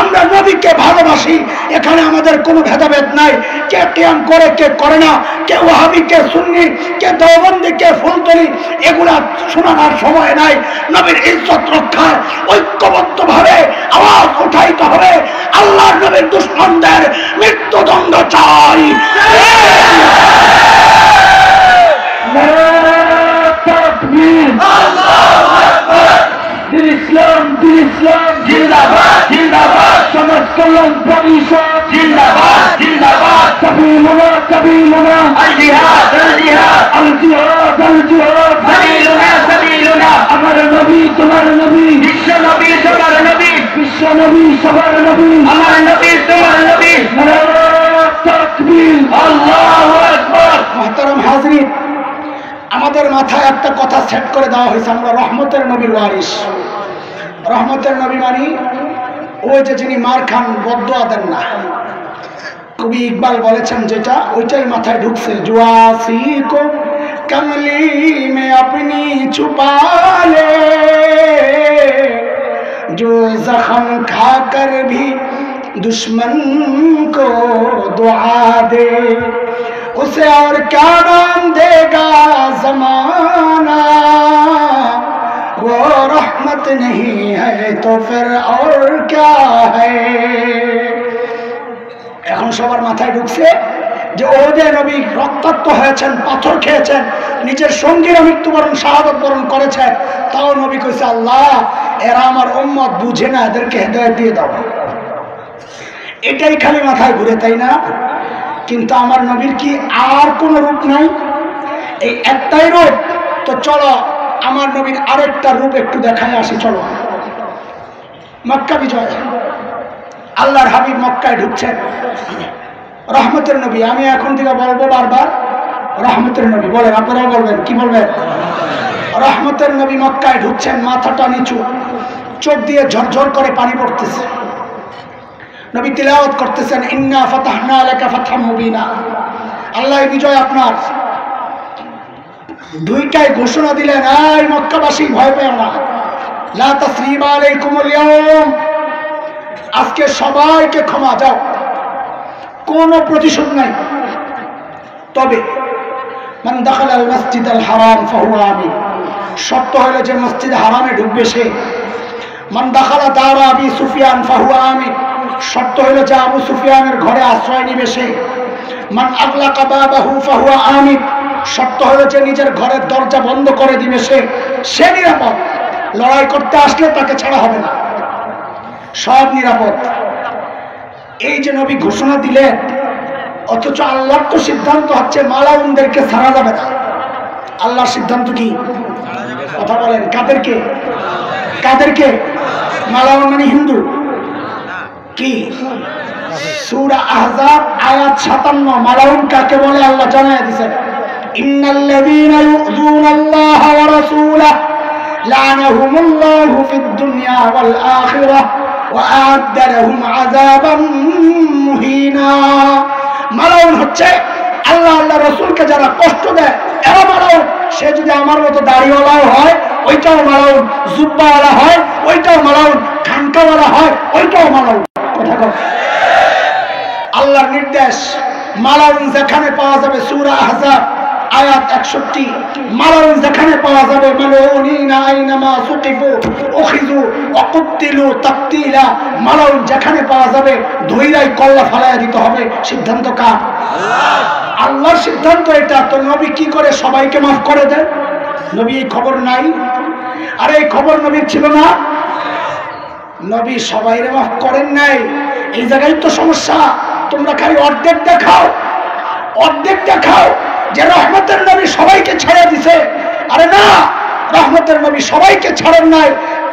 আমরা নবীকে ভালোবাসি। এখানে আমাদের কোনো ভেদাভেদ নাই, কে কিয়াম করে কে করে না, কে ওয়াহাবি কে সুন্নি, কে দেওবন্দি কে ফুলতলি, এগুলা শোনানোর সময় নাই। নবীর ইজ্জত রক্ষায় ঐক্যবদ্ধভাবে আওয়াজ উঠাইতে হবে। আল্লাহর নবীর দুশমনদের মৃত্যুদণ্ড চাই। ইসলাম জিন্দাবাদ জিন্দাবাদ, সমাজ কল্যাণ পরিষদ জিন্দাবাদ জিন্দাবাদ, সাবিলুনা সাবিলুনা আল জিহাদ আল জিহাদ আল জিহাদ আল জিহাদ, সাবিলুনা সাবিলুনা, আমার নবী তোমার নবী, বিশ্ব নবী তোমার নবী, বিশ্ব নবী সবার নবী, আমার নবী তোমার নবী, নারে তাকবীর আল্লাহু আকবার। মুহতারাম হাজরিন, আমাদের মাথায় একটা কথা সেট করে দেওয়া হয়েছে, আমরা রহমতের নবীর ওয়ারিস। রহমতের নবী মানি ওই যে যিনি মার খান বদদুয়া দেন না। কবি ইকবাল বলেছেন যেটা, ওইটাই মাথায় ঢুকছে। জুয়াসি কো কমলি মে আপনি ছুপা লে, जो जख्म खाकर भी दुश्मन को दुआ दे, उसे और क्या नाम देगा जमाना, वो रहमत नहीं है तो फिर और क्या है। এখন সবার মাথায় ঢুকছে যে ও যে নবী রক্তাক্ত হয়েছেন, পাথর খেয়েছেন, নিজের সঙ্গীরা মৃত্যুবরণ শাহাদত বরণ করেছেন, তাও নবী কইছে আল্লাহ এরা আমার উম্মত বুঝে না, এদেরকে হেদায়েত দিয়ে দাও। এটাই খালি মাথায় ঘুরে, তাই না? কিন্তু আমার নবীর কি আর কোন রূপ নাই? এই একটাই রূপ। তো চলো আমার নবীর আরেকটা রূপ একটু দেখায় আসি। চলো, মক্কা বিজয়, আল্লাহর হাবিব মক্কায় ঢুকছেন, রহমতের নবী। আমি এখন থেকে বলবো বারবার রহমতের নবী বলেন, আপনারাও বলবেন। কি বলবেন? রহমতের নবী মক্কায় ঢুকছেন, মাথাটা নিচু, চোখ দিয়ে ঝরঝর করে পানি পড়তেছে। নবী তিলাওয়াত করতেছেন, ইন্না ফাতাহনা লাকা ফাতহাম মুবিনা, আল্লাহ বিজয় আপনার। দুইটাই ঘোষণা দিলেন, এই মক্কাবাসী ভয় পেও না, লা তাসরিবা আলাইকুমুল ইয়াওম, আজকে সবাইকে ক্ষমা, যাও, কোনো প্রতিশোধ নাই। তবে মান দাখালা আল মসজিদ আল হারাম ফাহুয়া আমিন, শর্ত হলো যে মসজিদ হারামে ঢুকবে সে। মান দাখালা দারা আবি সুফিয়ান ফাহুয়া আমিন, শর্ত হলো যে আবু সুফিয়ানের ঘরে আশ্রয় নিবে সে। মান আগলাকা বাবাহু ফাহুয়া আমিন, শর্ত হলো যে নিজের ঘরের দরজা বন্ধ করে দিবে সে নিরাপদ। লড়াই করতে আসলে তাকে ছাড়া হবে না, সব নিরাপদ। এই যে নবী ঘোষণা দিলেন, অথচ আল্লাহর তো সিদ্ধান্ত হচ্ছে মালাউনদেরকে ছাড়া যাবে না। আল্লাহর সিদ্ধান্ত কি? কথা বলেন, কাদেরকে? কাদেরকে? মালাউন মানে হিন্দু। কি? সূরা আহজাব আয়াত 57, মালাউন কাকে বলে আল্লাহ জানায় দিয়েছেন। ইন্নাল্লাযীনা ইউযুনাল্লাহা ওয়া রাসূলাহু লা'নাহুমুল্লাহু ফিদ দুনিয়া ওয়াল আখিরাহ ওয়া আ'আদ্দা লাহুম আযাবাম মুহিনা। মালাউন হচ্ছে আল্লাহ আল্লাহ রাসূলকে যারা কষ্ট দেয়, এরা মালাউন। সে যদি আমার মতো দাড়িওয়ালাও হয় ওইটাও মালাউন, জুব্বাওয়ালা হয় ওইটাও মালাউন, খানকাওয়ালা হয় ওইটাও মালাউন। কথা কও। আল্লাহর নির্দেশ, মালাউন যেখানে পাওয়া যাবে, সূরা আহজাব আয়াত 61, মালাউন যেখানে পাওয়া যাবে, মালউনিনা আইনামা সুকিফু উখিযু ওয়া কুতিলু তাকতিলা, মালাউন যেখানে পাওয়া যাবে ধইরাই কল্লা ফালায়া দিতে হবে। সিদ্ধান্ত কার? আল্লাহ। আল্লাহর সিদ্ধান্ত এটা। তো নবী কি করে সবাইকে মাফ করে দেন? নবী এই খবর নাই? আরে এই খবর নবীর ছিল না? নবী সবাইরে মাফ করেন নাই। এই জায়গায় তো সমস্যা। তোমরা খালি অর্ধেক দেখাও, অর্ধেক দেখাও যে রহমতের নবী সবাইকে ছেড়ে দিছে। আরে না, রহমতের নবী সবাইকে ছাড়েন নাই।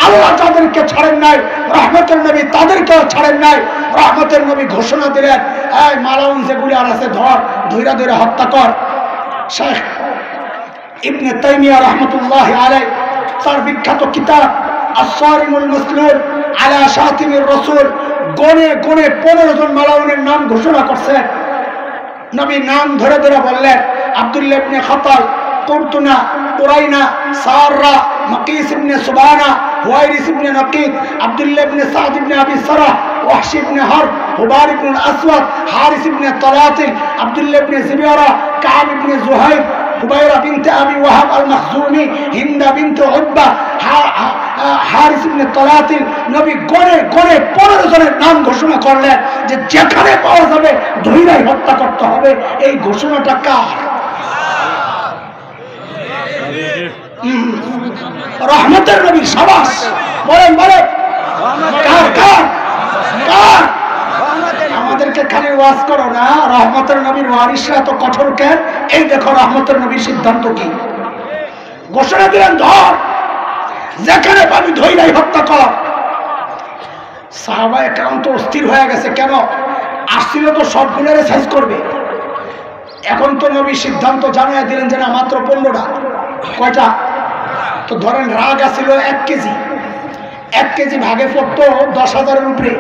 আল্লাহ যাদেরকে ছাড়েন নাই, রহমতের নবী তাদেরকেও ছাড়েন নাই। রহমতের নবী ঘোষণা দিলেন, এই মালাউন যেগুলি আর আছে ধর, ধৈরা ধৈরা হত্যা কর। শেখ, ইবনে তাইমিয়া রাহমাতুল্লাহি আলাইহি তার বিখ্যাত কিতাব আস-সারিমুল মাসলুল আলা শাতিমির রাসূল গনে গনে 15 জন মালাউনের নাম ঘোষণা করছেন। নবী নাম ধরে ধরে বললেন আব্দুল্লাহ ইবনে খাতাল, কুরতুনা, উরাইনা, সাররা, মাকিস ইবনে সুবানা, হুয়াইরিস ইবনে নাকিদ, আব্দুল্লাহ ইবনে সাদ ইবনে আবি সারাহ, ওয়াহশি ইবনে হারব, হুবার ইবনে আসওয়াদ, হারিস ইবনে তালাতিল, আব্দুল্লাহ ইবনে জিবিয়ারা, কাব ইবনে জুহাইর, হুবাইরা বিনতে আবি ওয়াহাব আল মাখজুমি, হিন্দা বিনতে উতবা, হারিস ইবনে তালাতিল। নবী গনে গনে 15 জনের নাম ঘোষণা করলেন যে যেখানে পাওয়া যাবে ধৈরাই হত্যা করতে হবে। এই ঘোষণাটা কার? রহমতের নবীর। সাবাস, বলেন বলেন, কার কার কার? আমাদেরকে খালি ওয়াজ করো না, রহমতের নবীর ওয়ারিসরা এত কঠোর কেন? এই দেখো রহমতের নবীর সিদ্ধান্ত কি ঘোষণা দিলেন, ধর, যেখানে পাবি ধৈরাই হত্যা কর। সাহাবায়ে কেরাম তো অস্থির হয়ে গেছে। কেন? আসছিল তো সবগুলোরে সাইজ করবে। এখন তো নবী সিদ্ধান্ত জানিয়ে দিলেন যে না, মাত্র 15টা। কয়টা? তো ধরেন রাগ আসছিল 1 কেজি, 1 কেজি ভাগে পড়তো 10,000-এর উপরে।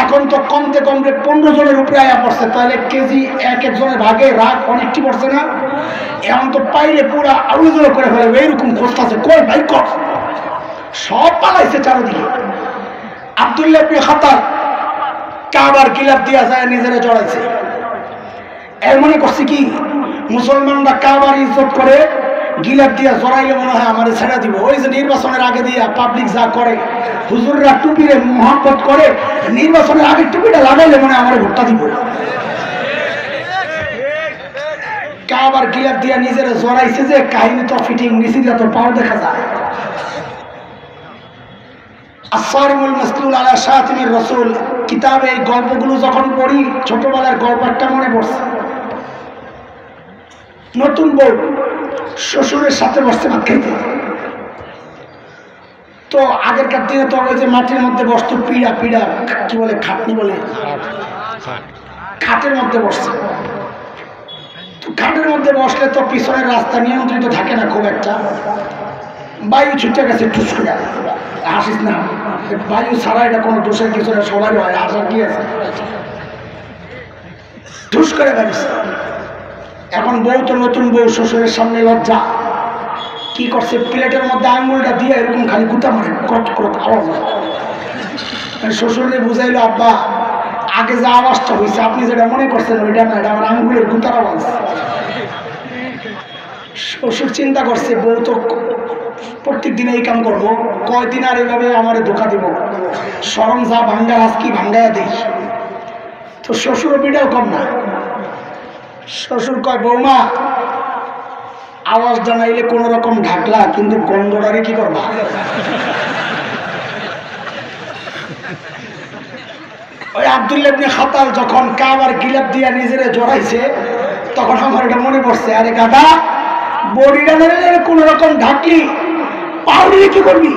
এখন তো কমতে কমতে 15 জনের উপরে আয়া পড়ছে, তাহলে কেজি এক একজনের ভাগে রাগ অনেকটি পড়ছে না? এখন তো পাইলে পুরা আলুজোড়ো করে ফেলবে, এইরকম খোঁজতেছে, কই ভাই কর, সব পালাইছে চারদিকে। আব্দুল্লাহ ইবনে খাতাল কাবার গিলাফ দিয়া যায় নিজেরা জড়াইছে। এর মনে করছে কি মুসলমানরা কাবার ইজ্জত করে, গিলাফ দিয়া জড়াইলে মনে হয় আমারে ছেড়ে দিব। ওই যে নির্বাচনের আগে দিয়া পাবলিক যা করে, হুজুররা টুপিরে মহব্বত করে, নির্বাচনের আগে টুপিটা লাগাইলে মনে হয় আমারে ভোটটা দিব। কাবার গিলাফ দিয়া নিজেরা জড়াইছে যে কাহিনী তো ফিটিং, নিচে দিয়া তো পাও দেখা যায়। আস-সারিমুল মাসলুল আলা শাতিমির রাসূল কিতাবে এই গল্পগুলো যখন পড়ি, ছোটবেলার গল্প একটা মনে পড়ছে। নতুন বউ শ্বশুরের সাথে বসতে ভাত খাইতে। তো আগেরকার দিনে তো ওই যে মাটির মধ্যে বসতো, পিড়া পিড়া কি বলে, খাটনি বলে, খাটের মধ্যে বসছে। তো খাটের মধ্যে বসলে তো পিছনের রাস্তা নিয়ন্ত্রিত থাকে না খুব একটা, বায়ু ছুটে গেছে ঠুস করে। হাসিস না, বায়ু ছাড়া এটা কোনো দোষের কিছু না, সবারই হয়, আসার কি আছে, ঠুস করে বেরিয়েছে। এখন বউ তো নতুন বউ, শ্বশুরের সামনে লজ্জা। কি করছে, প্লেটের মধ্যে আঙুলটা দিয়ে এরকম খালি গুতা মারে, কট কট আওয়াজ। শ্বশুরে বুঝাইলো, আব্বা আগে যে আওয়াজটা হয়েছে আপনি যেটা মনে করছেন ওইটা না, এটা আমার আঙুলের গুতার আওয়াজ। শ্বশুর চিন্তা করছে, বউ তো প্রত্যেক দিন এই কাম করবো, কয়দিন আর এইভাবে আমার ধোকা দিব, সরম যা ভাঙ্গার আজকে ভাঙ্গাইয়া দিই। তো শ্বশুরও বিটাও কম না। শ্বশুর কয়, বৌমা আওয়াজ জানাইলে কোন রকম ঢাকলা, কিন্তু গন্ধটারে কি করবা? ওই আব্দুল্লাহ ইবনে খাতাল যখন কাবার গিলাফ দিয়া নিজেরে জড়াইছে, তখন আমার এটা মনে পড়ছে, আরে গাদা, বডিটা নাইলে কোন রকম ঢাকলি, পাও দিয়ে কি করবি?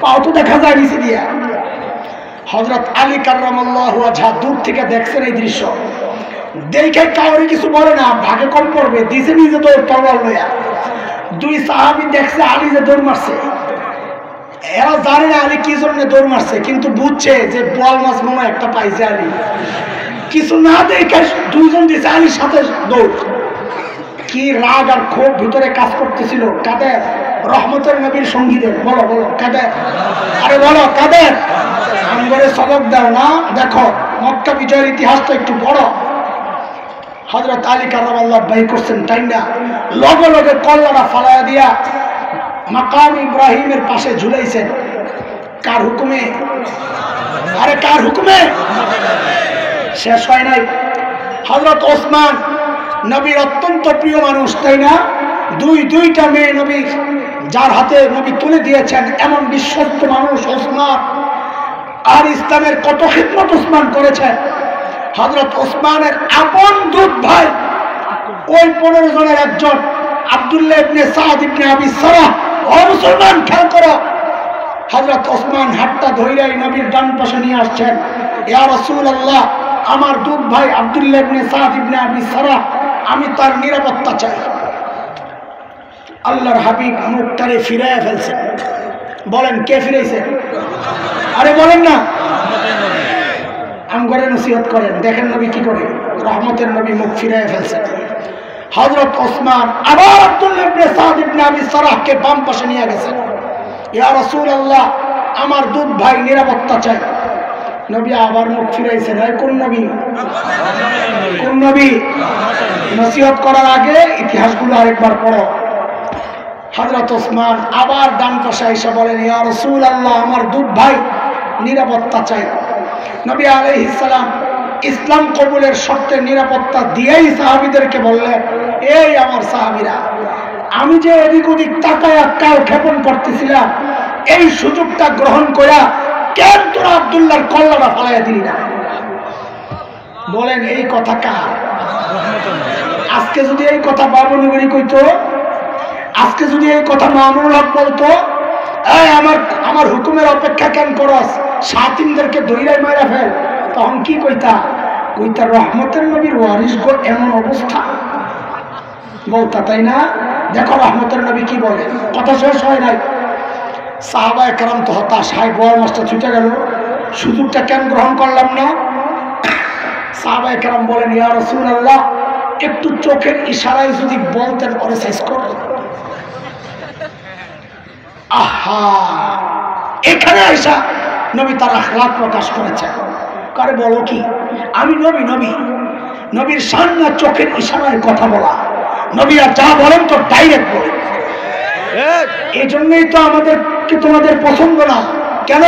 পাও তো দেখা যায় নিচে দিয়া। হযরত আলী কাররামাল্লাহু ওয়াজহা দূর থেকে দেখছেন এই দৃশ্য, দেখে কাউরে কিছু বলে না, ভাগে কম পড়বে, দিছে নিজে দৌড় তরবাল লইয়া। 2 সাহাবী দেখছে আলী যে দৌড় মারছে, এরা জানে না আলী কি জন্য দৌড় মারছে, কিন্তু বুঝছে যে বল মাছ মনে একটা পাইছে আলী। কিছু না দেখে 2 জন দিছে আলীর সাথে দৌড়। কি রাগ আর ক্ষোভ ভিতরে কাজ করতেছিল কাদের? রহমতের নবীর সঙ্গীদের। বলো বলো কাদের? আরে বলো কাদের? আমগরে সবক দাও না। দেখো মক্কা বিজয়ের ইতিহাসটা একটু বড়। হযরত আলী কারামাল্লাহ বাই করছেন, তাই না? লগে লগে কল্লাটা ফালাইয়া দিয়া মাকাম ইব্রাহিমের পাশে ঝুলাইছেন। কার হুকুমে? আরে কার হুকুমে? শেষ হয় নাই। হযরত ওসমান নবীর অত্যন্ত প্রিয় মানুষ, তাই না? দুইটা মেয়ে নবী যার হাতে নবী তুলে দিয়েছেন, এমন বিশ্বস্ত মানুষ ওসমান। আর ইসলামের কত খিদমত ওসমান করেছেন। হযরত ওসমানের আপন দুধ ভাই ওই 15 জনের একজন আব্দুল্লাহ ইবনে সাদ ইবনে আবি সারাহ। ও মুসলমান, খেয়াল করো, হযরত ওসমান হাতটা ধইরাই নবীর ডান পাশে নিয়ে আসছেন। ইয়া রাসূলুল্লাহ, আমার দুধ ভাই আব্দুল্লাহ ইবনে সাদ ইবনে আবি সারাহ, আমি তার নিরাপত্তা চাই। আল্লাহর হাবিব মুখটারে ফিরাইয়া ফেলছে। বলেন কে ফিরাইছে? আরে বলেন না, আমগরে নসিহত করেন। দেখেন নবী কি করে, রহমতের নবী মুখ ফিরাইয়া ফেলছে। হযরত ওসমান আবার আব্দুল্লাহ ইবনে সাদ ইবনে আবি সারাহকে বাম পাশে নিয়ে গেছে। ইয়া রাসূলুল্লাহ, আমার দুধ ভাই নিরাপত্তা চাই। নবী আবার মুখ ফিরাইছেন। কোন নবী? কোন নবী? নসিহত করার আগে ইতিহাসগুলো আরেকবার পড়ো। হযরত ওসমান আবার ডান পাশে এসে বলেন, ইয়া রাসূলুল্লাহ, আমার দুধ ভাই নিরাপত্তা চাই। নবী আলাইহিস সালাম ইসলাম কবুলের শর্তে নিরাপত্তা দিয়েই সাহাবীদেরকে বললেন, এই আমার সাহাবীরা, আমি যে এদিক ওদিক তাকায়া কাল ক্ষেপণ করতেছিলাম, এই সুযোগটা গ্রহণ করা কেন তোরা আব্দুল্লাহর কল্লাটা ফালাইয়া দিলি না? বলেন এই কথা কার? আজকে যদি এই কথা বাবুনগরী কইতো, আজকে যদি এই কথা মামুনুল হক বলতো, আমার হুকুমের অপেক্ষা কেন করস, সাতিনদেরকে দইরাই মাইরা ফেল, তখন কি কইতা? কইতা রহমতের নবীর ওয়ারিস গো এমন অবস্থা বলতা, তাই না? দেখো রহমতের নবী কি বলে। কথা শেষ হয় নাই। সাহাবায়ে কেরাম তো হতাশ, হাই গোয়াল মাছটা ছুটে গেল, সুযোগটা কেন গ্রহণ করলাম না? সাহাবায়ে কেরাম বলেন, ইয়া রাসূলুল্লাহ, একটু চোখের ইশারায় যদি বলতেন পরে শেষ কর। আহা, এখানে আয়েশা নবী তার আখলাক প্রকাশ করেছেন। কারে বলো কি, আমি নবী, নবীর সামনে চোখের ইশারায় কথা বলা। নবীরা যা বলেন তো ডাইরেক্ট বলেন। এই জন্যই তো আমাদেরকে তোমাদের পছন্দ না। কেন?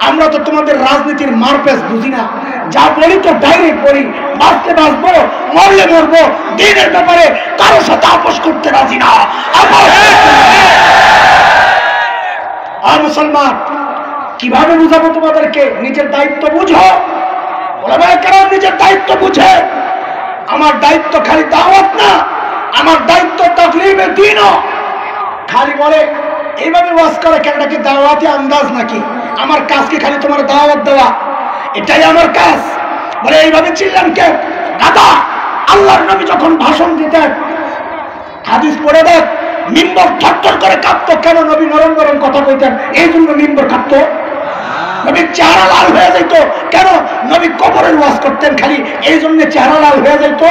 আমরা তো তোমাদের রাজনীতির মারপেস বুঝি না। যা বলি তো ডাইরেক্ট বলি। বাঁচতে বাঁচবো, মরলে মরবো, দিনের ব্যাপারে কারোর সাথে আপোষ করতে রাজি না। আর মুসলমান, কিভাবে বুঝাবো তোমাদেরকে? নিজের দায়িত্ব বুঝো। ওলামায়ে কেরাম নিজের দায়িত্ব বুঝে। আমার দায়িত্ব খালি দাওয়াত না, আমার দায়িত্ব তাকলিমে দ্বীনও। খালি বলে এইভাবে ওয়াজ করে কেন, নাকি দাওয়াতি আন্দাজ নাকি? আমার কাজ কি খালি তোমার দাওয়াত দেওয়া? এটাই আমার কাজ। বলে এইভাবে চিল্লান কে? দাদা, আল্লাহর নবী যখন ভাষণ দিতেন, হাদিস পড়ে দেখ, মিম্বর থরথর করে কাঁপতো। কেন? নবী নরম নরম কথা কইতেন, এই জন্য মিম্বর কাঁপতো। নবীর চেহারা লাল হয়ে যেত। কেন? নবী কবরের ওয়াজ করতেন খালি, এই জন্য চেহারা লাল হয়ে যেত।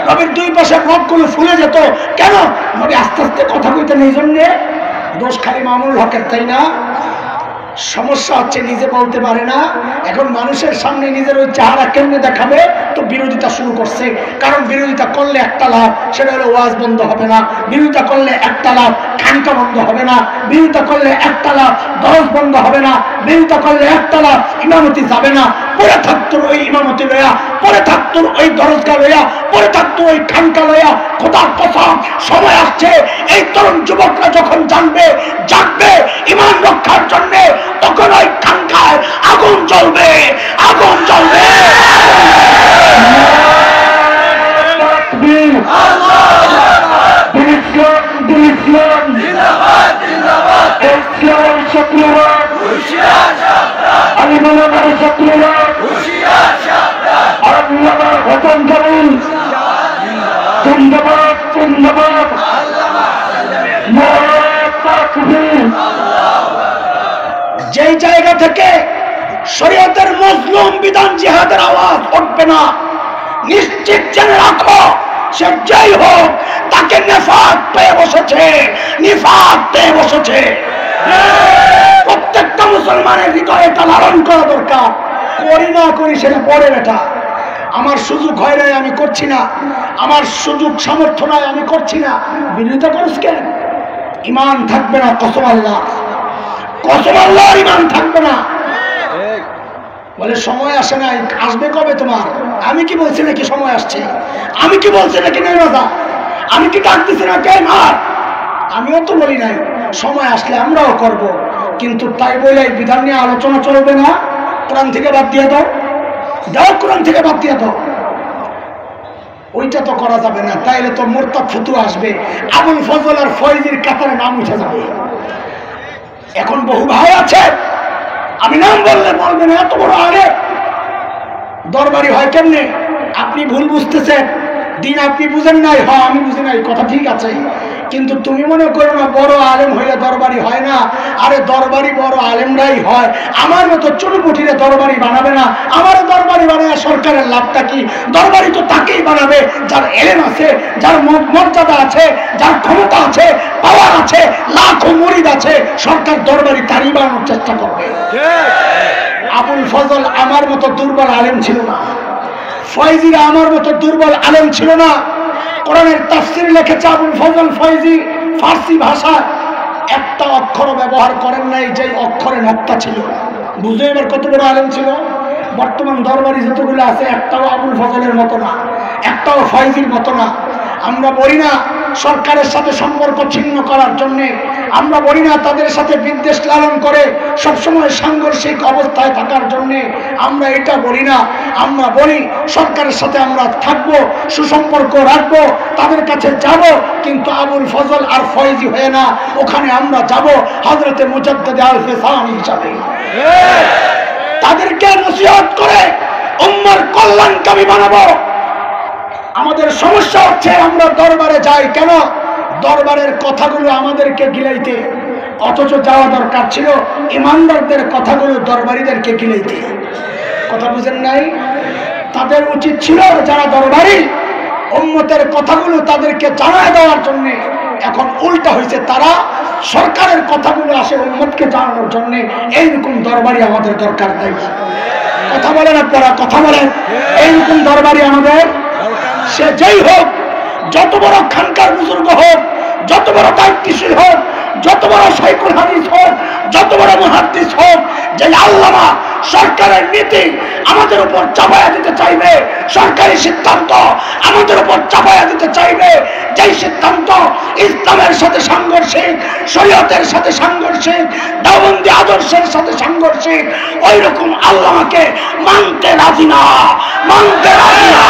নবীর দুই পাশে রগগুলো ফুলে যেত। কেন? নবী আস্তে আস্তে কথা কইতেন, এই জন্যে। দোষ খালি মামুনুল হকের, তাই না? সমস্যা হচ্ছে নিজে বলতে পারে না। এখন মানুষের সামনে নিজের ওই চেহারা কেমনে দেখাবে, তো বিরোধিতা শুরু করছে। কারণ বিরোধিতা করলে একটা লাভ, সেটা হলো ওয়াজ বন্ধ হবে না। বিরোধিতা করলে একটা লাভ, খানকা বন্ধ হবে না। বিরোধিতা করলে একটা লাভ, দরজ বন্ধ হবে না। বিরোধিতা করলে একটা লাভ, ইমামতি যাবে না। পরে থাকতো ওই ইমামতি লয়া, পরে থাকতো ওই দরজগা লয়া, পরে থাকতো ওই খানকা লয়া। খোদার কসম, সময় আসছে এই তরুণ যুবকরা যখন জানবে, জাগবে ইমান রক্ষার জন্য, তখন ওই খানকায় আগুন জ্বলবে, আগুন জ্বলবে। যেই জায়গা থেকে শরীয়তের মজলুম বিধান জিহাদের আওয়াজ উঠবে না, নিশ্চিত জেনে রাখো, সে যাই হোক, তাকে নিফাক পেয়ে বসেছে, নিফাক পেয়ে বসেছে। প্রত্যেকটা মুসলমানের হৃদয়ে এটা লালন করা দরকার। করি না করি সেটা পরে বেটা। আমার সুযোগ হয় নাই, আমি করছি না। আমার সুযোগ সামর্থ্য নাই, আমি করছি না। বিরোধিতা করিস কেন? ইমান থাকবে না। কসম আল্লাহ, কসম আল্লাহর ইমান থাকবে না। বলে সময় আসে নাই, আসবে কবে তোমার? আমি কি বলছি নাকি সময় আসছে? আমি কি বলছি নাকি নেই রাজা? আমি কি ডাক দিচ্ছি না কে মার? আমিও তো বলি নাই। সময় আসলে আমরাও করব, কিন্তু তাই বলে বিধান নিয়ে আলোচনা চলবে না। কোরআন থেকে বাদ দিয়ে দাও, দাও কোরআন থেকে বাদ দিয়ে দাও। ওইটা তো করা যাবে না, তাইলে তো মোরতাদ ফতুয়া আসবে, আবুল ফজল আর ফয়জির কাতারে নাম উঠে যাবে। এখন বহু ভাই আছে, আমি নাম বললে বলবেন এত বড় আগে দরবারি হয় কেমনে? আপনি ভুল বুঝতেছেন, দিন আপনি বুঝেন নাই। হ্যাঁ আমি বুঝি নাই, কথা ঠিক আছে। কিন্তু তুমি মনে করো না বড় আলেম হইলে দরবারি হয় না। আরে দরবারি বড় আলেমরাই হয়। আমার মতো চুলপুটিরে দরবারি বানাবে না। আমার দরবারি বানায় সরকারের লাভটা কি? দরবারি তো তাকেই বানাবে যার এলেম আছে, যার মর্যাদা আছে, যার ক্ষমতা আছে, পাওয়ার আছে, লাখো মুরিদ আছে। সরকার দরবারি তারই বানানোর চেষ্টা করবে। আবুল ফজল আমার মতো দুর্বল আলেম ছিল না। ফয়জিরা আমার মতো দুর্বল আলেম ছিল না। কোরআনের তাফসীর লিখেছে আবুল ফজল ফয়জি ফার্সি ভাষা একটা অক্ষর ব্যবহার করেন নাই যে অক্ষরে নক্তা ছিল। বুঝে এবার কত বড় আলেম ছিল। বর্তমান দরবারি যতগুলো আছে একটাও আবুল ফজলের মতো না, একটাও ফয়জির মতো না। আমরা বলি না সরকারের সাথে সম্পর্ক ছিন্ন করার জন্যে, আমরা বলি না তাদের সাথে বিদ্বেষ লালন করে সবসময় সাংঘর্ষিক অবস্থায় থাকার জন্যে, আমরা এটা বলি না। আমরা বলি সরকারের সাথে আমরা থাকবো, সুসম্পর্ক রাখবো, তাদের কাছে যাব, কিন্তু আবুল ফজল আর ফয়জি হয়ে না। ওখানে আমরা যাব হযরতে মুজাদ্দিদ আল ফিসানি হিসাবে। তাদেরকে নসিহত করে উম্মার কল্যাণকামী বানাবো। আমাদের সমস্যা হচ্ছে আমরা দরবারে যাই কেন? দরবারের কথাগুলো আমাদেরকে গিলাইতে, অথচ যাওয়া দরকার ছিল ইমানদারদের কথাগুলো দরবারীদেরকে গিলাইতে। কথা বুঝেন নাই? তাদের উচিত ছিল যারা দরবারি উম্মতের কথাগুলো তাদেরকে জানায় দেওয়ার জন্য। এখন উল্টা হয়েছে, তারা সরকারের কথাগুলো আসে উম্মতকে জানানোর জন্য। এইরকম দরবারি আমাদের দরকার নাই। কথা বলেন আপনারা, কথা বলেন। এইরকম দরবারি আমাদের, সে যেই হোক, যত বড় খানকার বুজুর্গ হোক, যত বড় দায়িত্বশীল হোক, যত বড় শাইখুল হাদিস হোক, যত বড় মুহাদ্দিস হোক, যে আল্লামা সরকারের নীতি আমাদের উপর চাপায়া দিতে চাইবে, সরকারি সিদ্ধান্ত আমাদের উপর চাপায়া দিতে চাইবে, যেই সিদ্ধান্ত ইসলামের সাথে সাংঘর্ষিক, শরীয়তের সাথে সাংঘর্ষিক, দেওবন্দি আদর্শের সাথে সাংঘর্ষিক, ওই রকম আল্লামাকে মানতে রাজি না, মানতে রাজি না।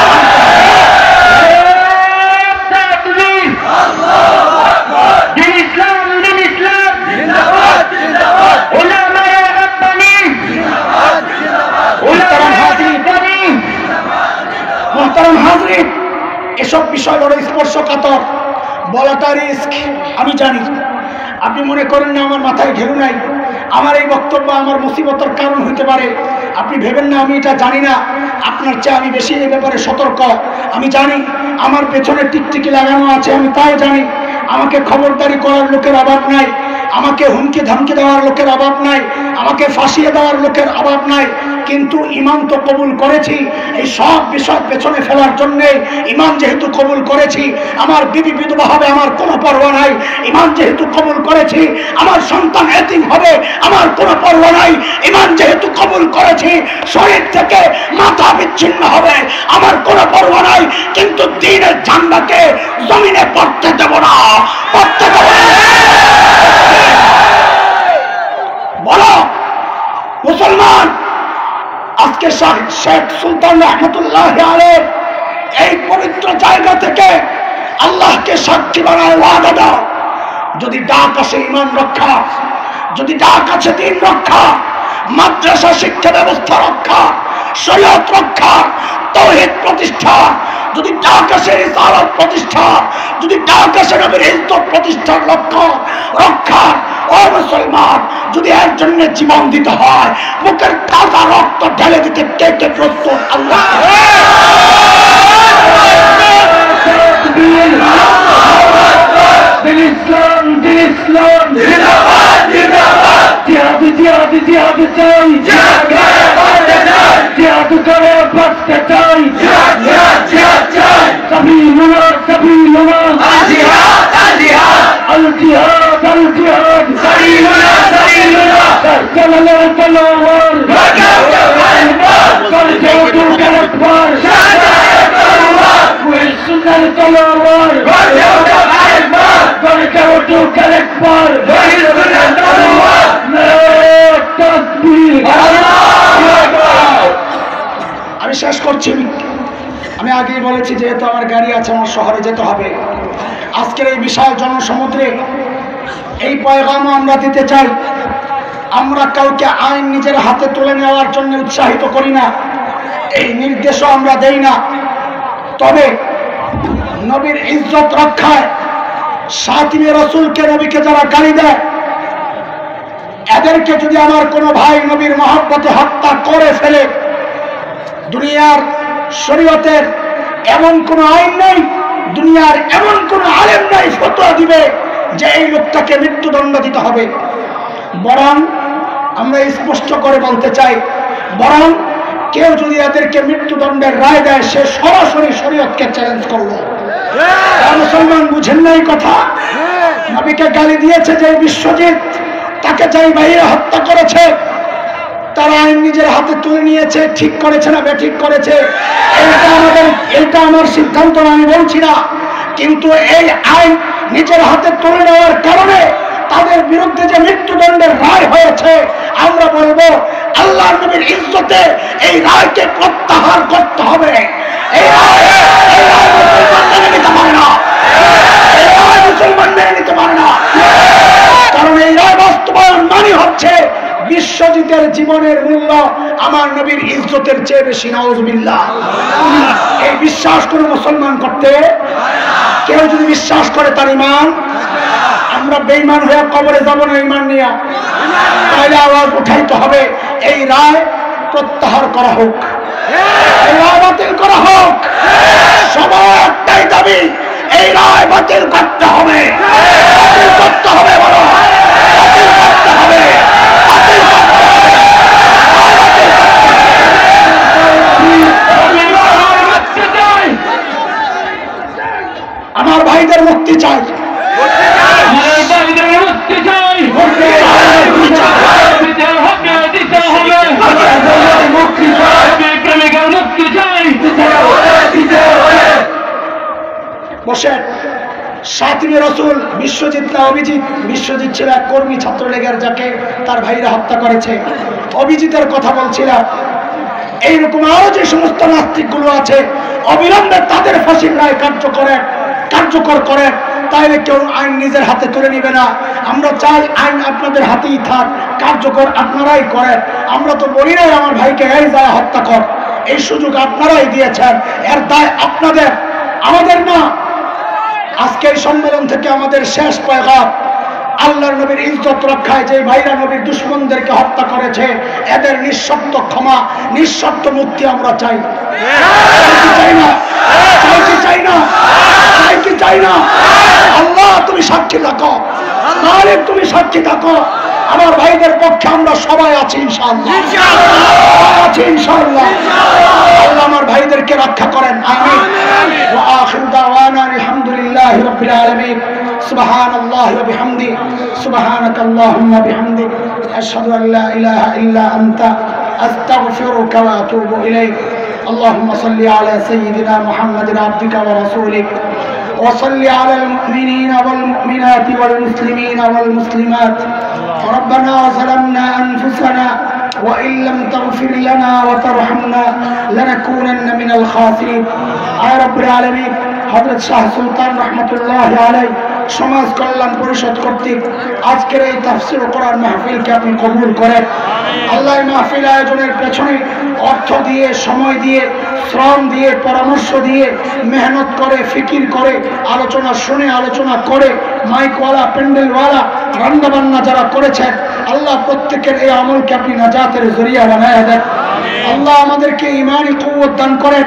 এসব বিষয় বড় স্পর্শকাতর, বলাটা রিস্ক, আমি জানি। আপনি মনে করেন না আমার মাথায় ঘেরু নাই, আমার এই বক্তব্য আমার মুসিবতের কারণ হইতে পারে। আপনি ভেবেন না আমি এটা জানি না। আপনার চেয়ে আমি বেশি এই ব্যাপারে সতর্ক। আমি জানি আমার পেছনে টিকটিকি লাগানো আছে, আমি তাও জানি। আমাকে খবরদারি করার লোকের অভাব নাই, আমাকে হুমকি ধামকি দেওয়ার লোকের অভাব নাই, আমাকে ফাঁসিয়ে দেওয়ার লোকের অভাব নাই। কিন্তু ইমান তো কবুল করেছি, এই সব বিষয় পেছনে ফেলার জন্যে। ইমান যেহেতু কবুল করেছি, আমার বিবি বিধবা হবে আমার কোনো পরোয়া নাই। ইমান যেহেতু কবুল করেছি, আমার সন্তান এতিম হবে আমার কোনো পরোয়া নাই। ইমান যেহেতু কবুল করেছি, শরীর থেকে মাথা বিচ্ছিন্ন হবে আমার কোনো পরোয়া নাই। কিন্তু দ্বীনের ঝান্ডাকে জমিনে পড়তে দেব না, পড়তে দেব না। বলো মুসলমান, আজকে শেখ সুলতান রহমতুল্লাহ আলাইহি এই পবিত্র জায়গা থেকে আল্লাহকে সাক্ষী বানায় ওয়াদা দাও, যদি ডাক আসে ইমান রক্ষা, যদি ডাক আছে দ্বীন রক্ষা, মাদ্রাসা শিক্ষা ব্যবস্থা রক্ষা, শরীয়ত রক্ষা, তাওহীদ প্রতিষ্ঠা, যদি ডাক আসে রিসালাত প্রতিষ্ঠা, যদি ডাক আসে নবীর ইজ্জত প্রতিষ্ঠার লক্ষ্য রক্ষা, ও মুসলমান, যদি এর জন্য জীবন দিতে হয়, মুখের তাজা রক্ত ঢেলে দিতে কে কে প্রস্তুত? আল্লাহ ইসলাম, ইসলাম জিন্দাবাদ, জিন্দাবাদ, জিহাদ, জিহাদ, জিহাদ চাই, জিহাদ জিহাদ করে বাঁচতে চাই, জিহাদ জিহাদ চাই, সাবিলুনা সাবিলুনা, আল জিহাদ আল জিহাদ, আল জিহাদ আল জিহাদ, সাবিলুনা সাবিলুনা, চলো চলো ওর বাজাও আকবার, চলো চলো আকবার, শাহাদাত তওবার, ওই সুন্নাত চলো ওর বাজাও আকবার, চলো চলো আকবার, ওই সুন্নাত তওবার, নারে তাকবীর, আল্লাহু আকবার। আমি শেষ করছি। আমি আগেই বলেছি যেহেতু আমার গাড়ি আছে, আমার শহরে যেতে হবে। আজকের এই বিশাল জনসমুদ্রে এই পয়গামও আমরা দিতে চাই। আমরা কাউকে আইন নিজের হাতে তুলে নেওয়ার জন্য উৎসাহিত করি না, এই নির্দেশও আমরা দেই না। তবে নবীর ইজ্জত রক্ষায়, শাতিমে রাসূলকে নবীকে যারা গালি দেয়, এদেরকে যদি আমার কোনো ভাই নবীর মহব্বতে হত্যা করে ফেলে, দুনিয়ার শরীয়তের এমন কোন আইন নেই, দুনিয়ার এমন কোন আলেম নাই ফতোয়া দিবে যে এই লোকটাকে মৃত্যুদণ্ড দিতে হবে। বরং আমরা স্পষ্ট করে বলতে চাই, বরং কেউ যদি এদেরকে মৃত্যুদণ্ডের রায় দেয়, সে সরাসরি শরীয়তকে চ্যালেঞ্জ করলো। মুসলমান বুঝেন না এই কথা? নবীকে গালি দিয়েছে যে বিশ্বজিৎ, তাকে যাই বাইরে হত্যা করেছে, তারা আইন নিজের হাতে তুলে নিয়েছে। ঠিক করেছে না বেঠিক করেছে, এটা আমার সিদ্ধান্ত না, আমি বলছি না। কিন্তু এই আইন নিজের হাতে তুলে নেওয়ার কারণে তাদের বিরুদ্ধে যে মৃত্যুদণ্ডের রায় হয়েছে, আমরা বলবো আল্লাহর নবীর ইজ্জতে এই রায়কে প্রত্যাহার করতে হবে। এই রায় মুসলমান মেনে নিতে পারে না, এই রায় মুসলমান মেনে নিতে পারে না। কারণ এই রায় বাস্তবায়ন মানে হচ্ছে বিশ্বজিতের জীবনের মূল্য আমার নবীর ইজ্জতের চেয়ে বেশি। নাউজুবিল্লাহ। এই বিশ্বাস করে মুসলমান করতে, কেউ যদি বিশ্বাস করে তার ঈমান, আমরা বেঈমান হয়ে কবরে যাব না ঈমান নিয়ে, তাহলে আওয়াজ উঠাইতে হবে এই রায় প্রত্যাহার করা হোক, এই রায় বাতিল করা হোক। সবার একটাই দাবি, এই রায় বাতিল করতে হবে, বাতিল করতে হবে, বলো বাতিল করতে হবে, বাতিল করতে হবে। আমার ভাইদের মুক্তি চাই, বসে শাতিমে রাসূল বিশ্বজিৎ না অভিজিৎ? বিশ্বজিৎ ছিল এক কর্মী ছাত্রলীগের, যাকে তার ভাইরা হত্যা করেছে। অভিজিতের কথা বলছিলাম। এইরকম আরো যে সমস্ত নাস্তিকগুলো আছে, অবিলম্বে তাদের ফাঁসির রায় কার্যকর করেন, তাইলে কেউ আইন নিজের হাতে তুলে নিবে না। আমরা চাই আইন আপনাদের হাতেই থাক, কার্যকর আপনারাই করেন। আমরা তো বলি নাই আমার ভাইকে এই যায় হত্যা কর, এই সুযোগ আপনারাই দিয়েছেন, এর দায় আপনাদের, আমাদের না। আজকে এই সম্মেলন থেকে আমাদের শেষ পয়গাম, আল্লাহর নবীর ইজ্জত রক্ষায় যে ভাইরা নবীর দুশমনদেরকে হত্যা করেছে, এদের নিঃশর্ত ক্ষমা, নিঃশর্ত মুক্তি আমরা চাই। চাই না, চাই না। আল্লাহ তুমি সাক্ষী থাকো, মালিক তুমি সাক্ষী থাকো, আমার ভাইদের পক্ষে আমরা সবাই আছি ইনশাআল্লাহ, আছি ইনশাআল্লাহ। আল্লাহ আমার ভাইদেরকে রক্ষা করেন, আমিন। ওয়া আখিরু দাওয়ানা আলহামদুলিল্লাহি রাব্বিল আলামিন। সুবহানাল্লাহি ওয়া বিহামদিহি, সুবহানাকাল্লাহুম্মা বিহামদিক, আশহাদু আল লা ইলাহা ইল্লা আনতা, আস্তাগফিরুকা ওয়া আতুবু ইলাইক। اللهم صل على سيدنا محمد عبدك ورسولك، وصل على المؤمنين والمؤمنات والمسلمين والمسلمات. ربنا ظلمنا أنفسنا وإن لم تغفر لنا وترحمنا لنكونن من الخاسرين. يا رب العالمين, হযরত শাহ সুলতান রহমতুল্লাহি আলাইহি সমাজ কল্যাণ পরিষদ কর্তৃক আজকের এই তাফসীর কোরআন মাহফিলকে আপনি কবুল করেন। আল্লাহ এই মাহফিল আয়োজনের পেছনে অর্থ দিয়ে, সময় দিয়ে, শ্রম দিয়ে, পরামর্শ দিয়ে, মেহনত করে, ফিকির করে, আলোচনা শুনে, আলোচনা করে, মাইকওয়ালা, প্যান্ডেলওয়ালা, রান্নাবান্না যারা করেছেন, আল্লাহ প্রত্যেকের এই আমলকে আপনি নাজাতের জরিয়া বানায় দেন। আল্লাহ আমাদেরকে ইমানি কুওয়াত দান করেন,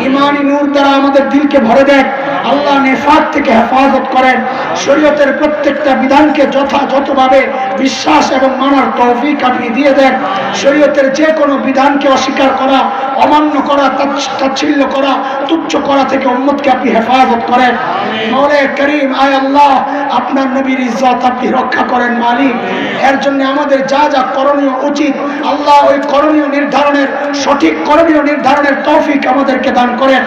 ইমানি নূর দ্বারা আমাদের দিলকে ভরে দেন। আল্লাহ নেফাক থেকে হেফাজত করেন, শরীয়তের প্রত্যেকটা বিধানকে যথাযথভাবে বিশ্বাস এবং মানার তৌফিক আপনি দিয়ে দেন। শরীয়তের যে কোনো বিধানকে অস্বীকার করা, অমান্য করা, তাচ্ছিল্য করা, তুচ্ছ করা থেকে উম্মতকে আপনি হেফাজত করেন। মওলা করিম, আয় আল্লাহ, আপনার নবীর ইজ্জত আপনি রক্ষা করেন মালিক। এর জন্য আমাদের যা যা করণীয় উচিত, আল্লাহ ওই করণীয় নির্ধারণের, সঠিক করণীয় নির্ধারণের তৌফিক আমাদেরকে দান করেন।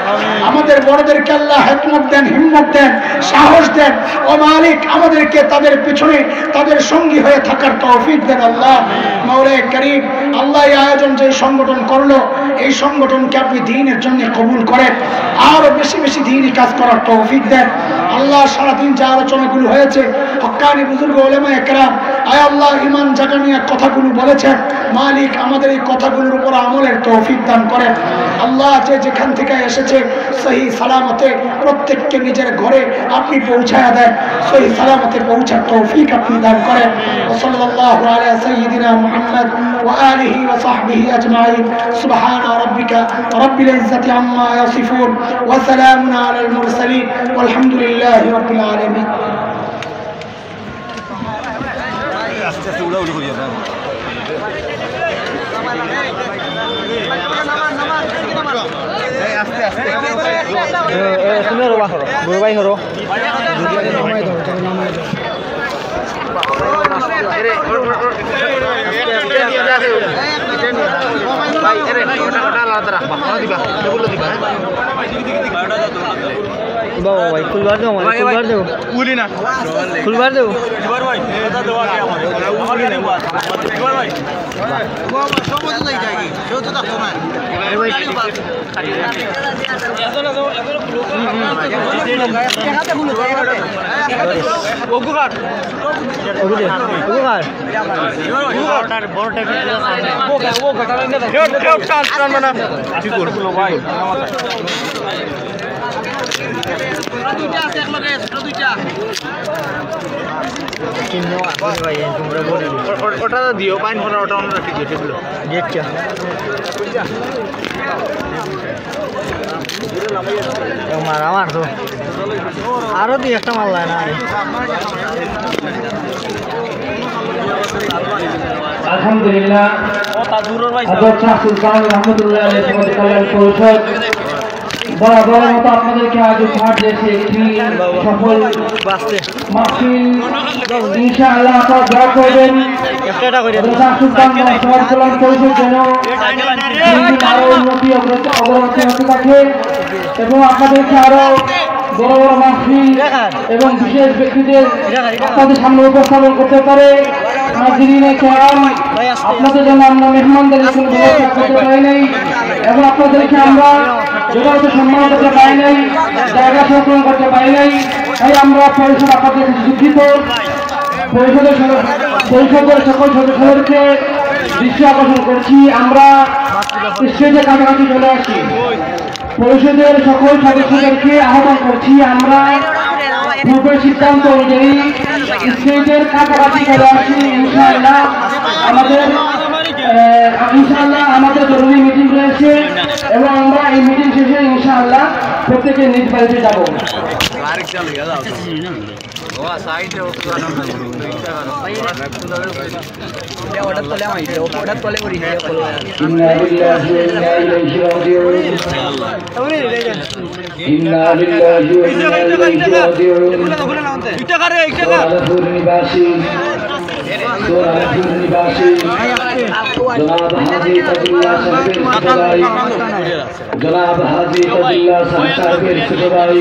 আমাদের বড়দেরকে আল্লাহ হিকমত দেন, হিম্মত দেন, সাহস দেন। ও মালিক, আমাদেরকে তাদের পিছনে, তাদের সঙ্গী হয়ে থাকার তৌফিক দেন আল্লাহ। মওলা করিম, আল্লাহ এই আয়োজন যে সংগঠন করলো, এই সংগঠনকে আপনি দ্বীনের জন্য কবুল করেন, আরো বেশি বেশি দ্বীনি কাজ করার তৌফিক দেন আল্লাহ। সারাদিন যে আলোচনাগুলো হয়েছে, হক্কানি বুজুর্গ উলামায়ে কেরাম, আয় আল্লাহ ইমান জাগানিয়া কথাগুলো বলেছেন, মালিক আমাদের এই কথাগুলোর উপর আমলের তৌফিক দান করেন। আল্লাহ যেখান থেকে এসেছে সহি সালামতে প্রত্যেককে নিজের ঘরে আপনি পৌঁছায় দেন, সহি সালামতে পৌঁছার তৌফিক আপনি দান করেন। সাল্লাল্লাহু আলা সাইয়্যিদিনা মুহাম্মদ ওয়া আলিহি ওয়া সাহবিহি আজমাইন। সুবহানা রাব্বিকা রাব্বিল ইজ্জাতি আম্মা ইয়াসিফুন ওয়া সালামুন আলাল মুরসালিন ওয়ালহামদুলিল্লাহি রাব্বিল আলামিন। তুমি রবা হরো গুরুবাই হরো বাবা ভাই খুলবার দেবো খুলবার দেবো খুলবার দেবো ওটা দিও পাইন ওটা অন্য রাখি গেটটা আমার তো আরো দুই একটা মাল না আলহামদুলিল্লাহ পরিষদ বরাবর মতো আপনাদেরকে আজ উপহার দিয়েছে একটি সফল মাহফিল। ইনশাআল্লাহ আপনারা দোয়া করবেন সমাজ কল্যাণ পরিষদ যেন আরো উন্নতি অগ্রগতি হতে থাকে এবং আপনাদেরকে আরো বড় বড় মাহফিল এবং বিশেষ ব্যক্তিদের আপনাদের সামনে উপস্থাপন করতে পারে। আপনাদের জন্য আমরা মেহমানদের কোনো ব্যবস্থা করতে পারি নাই এবং আপনাদেরকে আমরা যথাযথ সম্মান করতে পারি নাই, জায়গা সংরক্ষণ করতে পারি নাই। তাই আমরা পরিষদ আপনাদের দুঃখিত। পরিষদের সকল সদস্যদেরকে দৃষ্টি আকর্ষণ করছি, আমরা স্টেজের কাছাকাছি চলে আসি। পরিষদের সকল সদস্যদেরকে আহ্বান করছি, আমরা পূর্বের সিদ্ধান্ত অনুযায়ী স্টেজের কাছাকাছি চলে আসি। ইনশাআল্লাহ আমাদের জরুরি মিটিং রয়েছে এবং আমরা এই মিটিং শেষে ইনশাআল্লাহ প্রত্যেকে নিজ বাড়িতে যাব। জনাব হাজী তাজুল্লাহ সাহেবের ছোট ভাই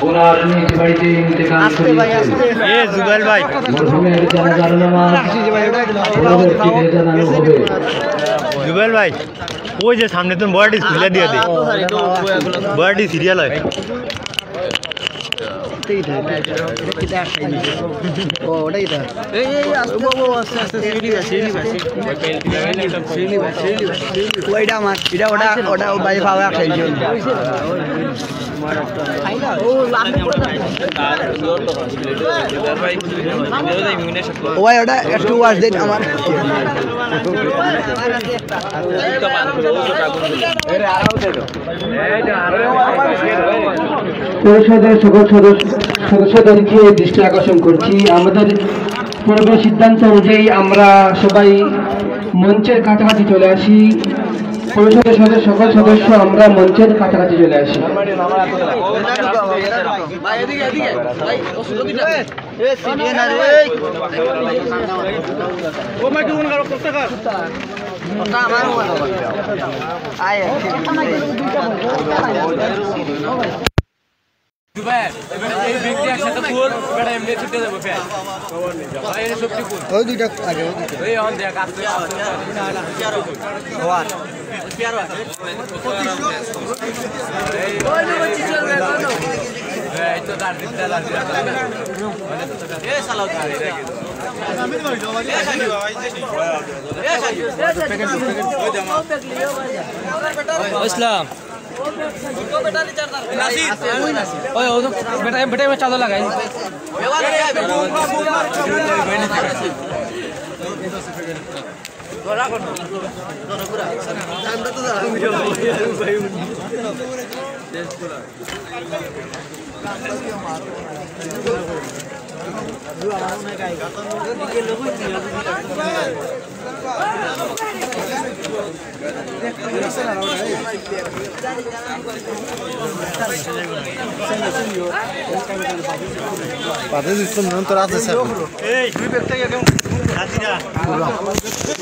ওনার নিজ বাড়িতে ইন্তেকাল মরহুমের জানাজার নামাজ পরবর্তীতে জানানো হবে। জুবেল ভাই ওই যে সামনে তুমি বয়ারটি খুলে দিয়ে দে, বয়ারটি সিরিয়াল হয়। ওটা একটু ওয়াশ দেন আমার পরিষদের সকল সদস্যদেরকে দৃষ্টি আকর্ষণ করছি, আমাদের পূর্ব সিদ্ধান্ত অনুযায়ী আমরা সবাই মঞ্চের কাছাকাছি চলে আসি। পরিষদের সকল সদস্য আমরা মঞ্চের কাছাকাছি চলে আসি। इस्लाम बेटा बेटा में चादर लगाई Padahal itu menonton atas. Eh, dua berita ya dong. Hati dah.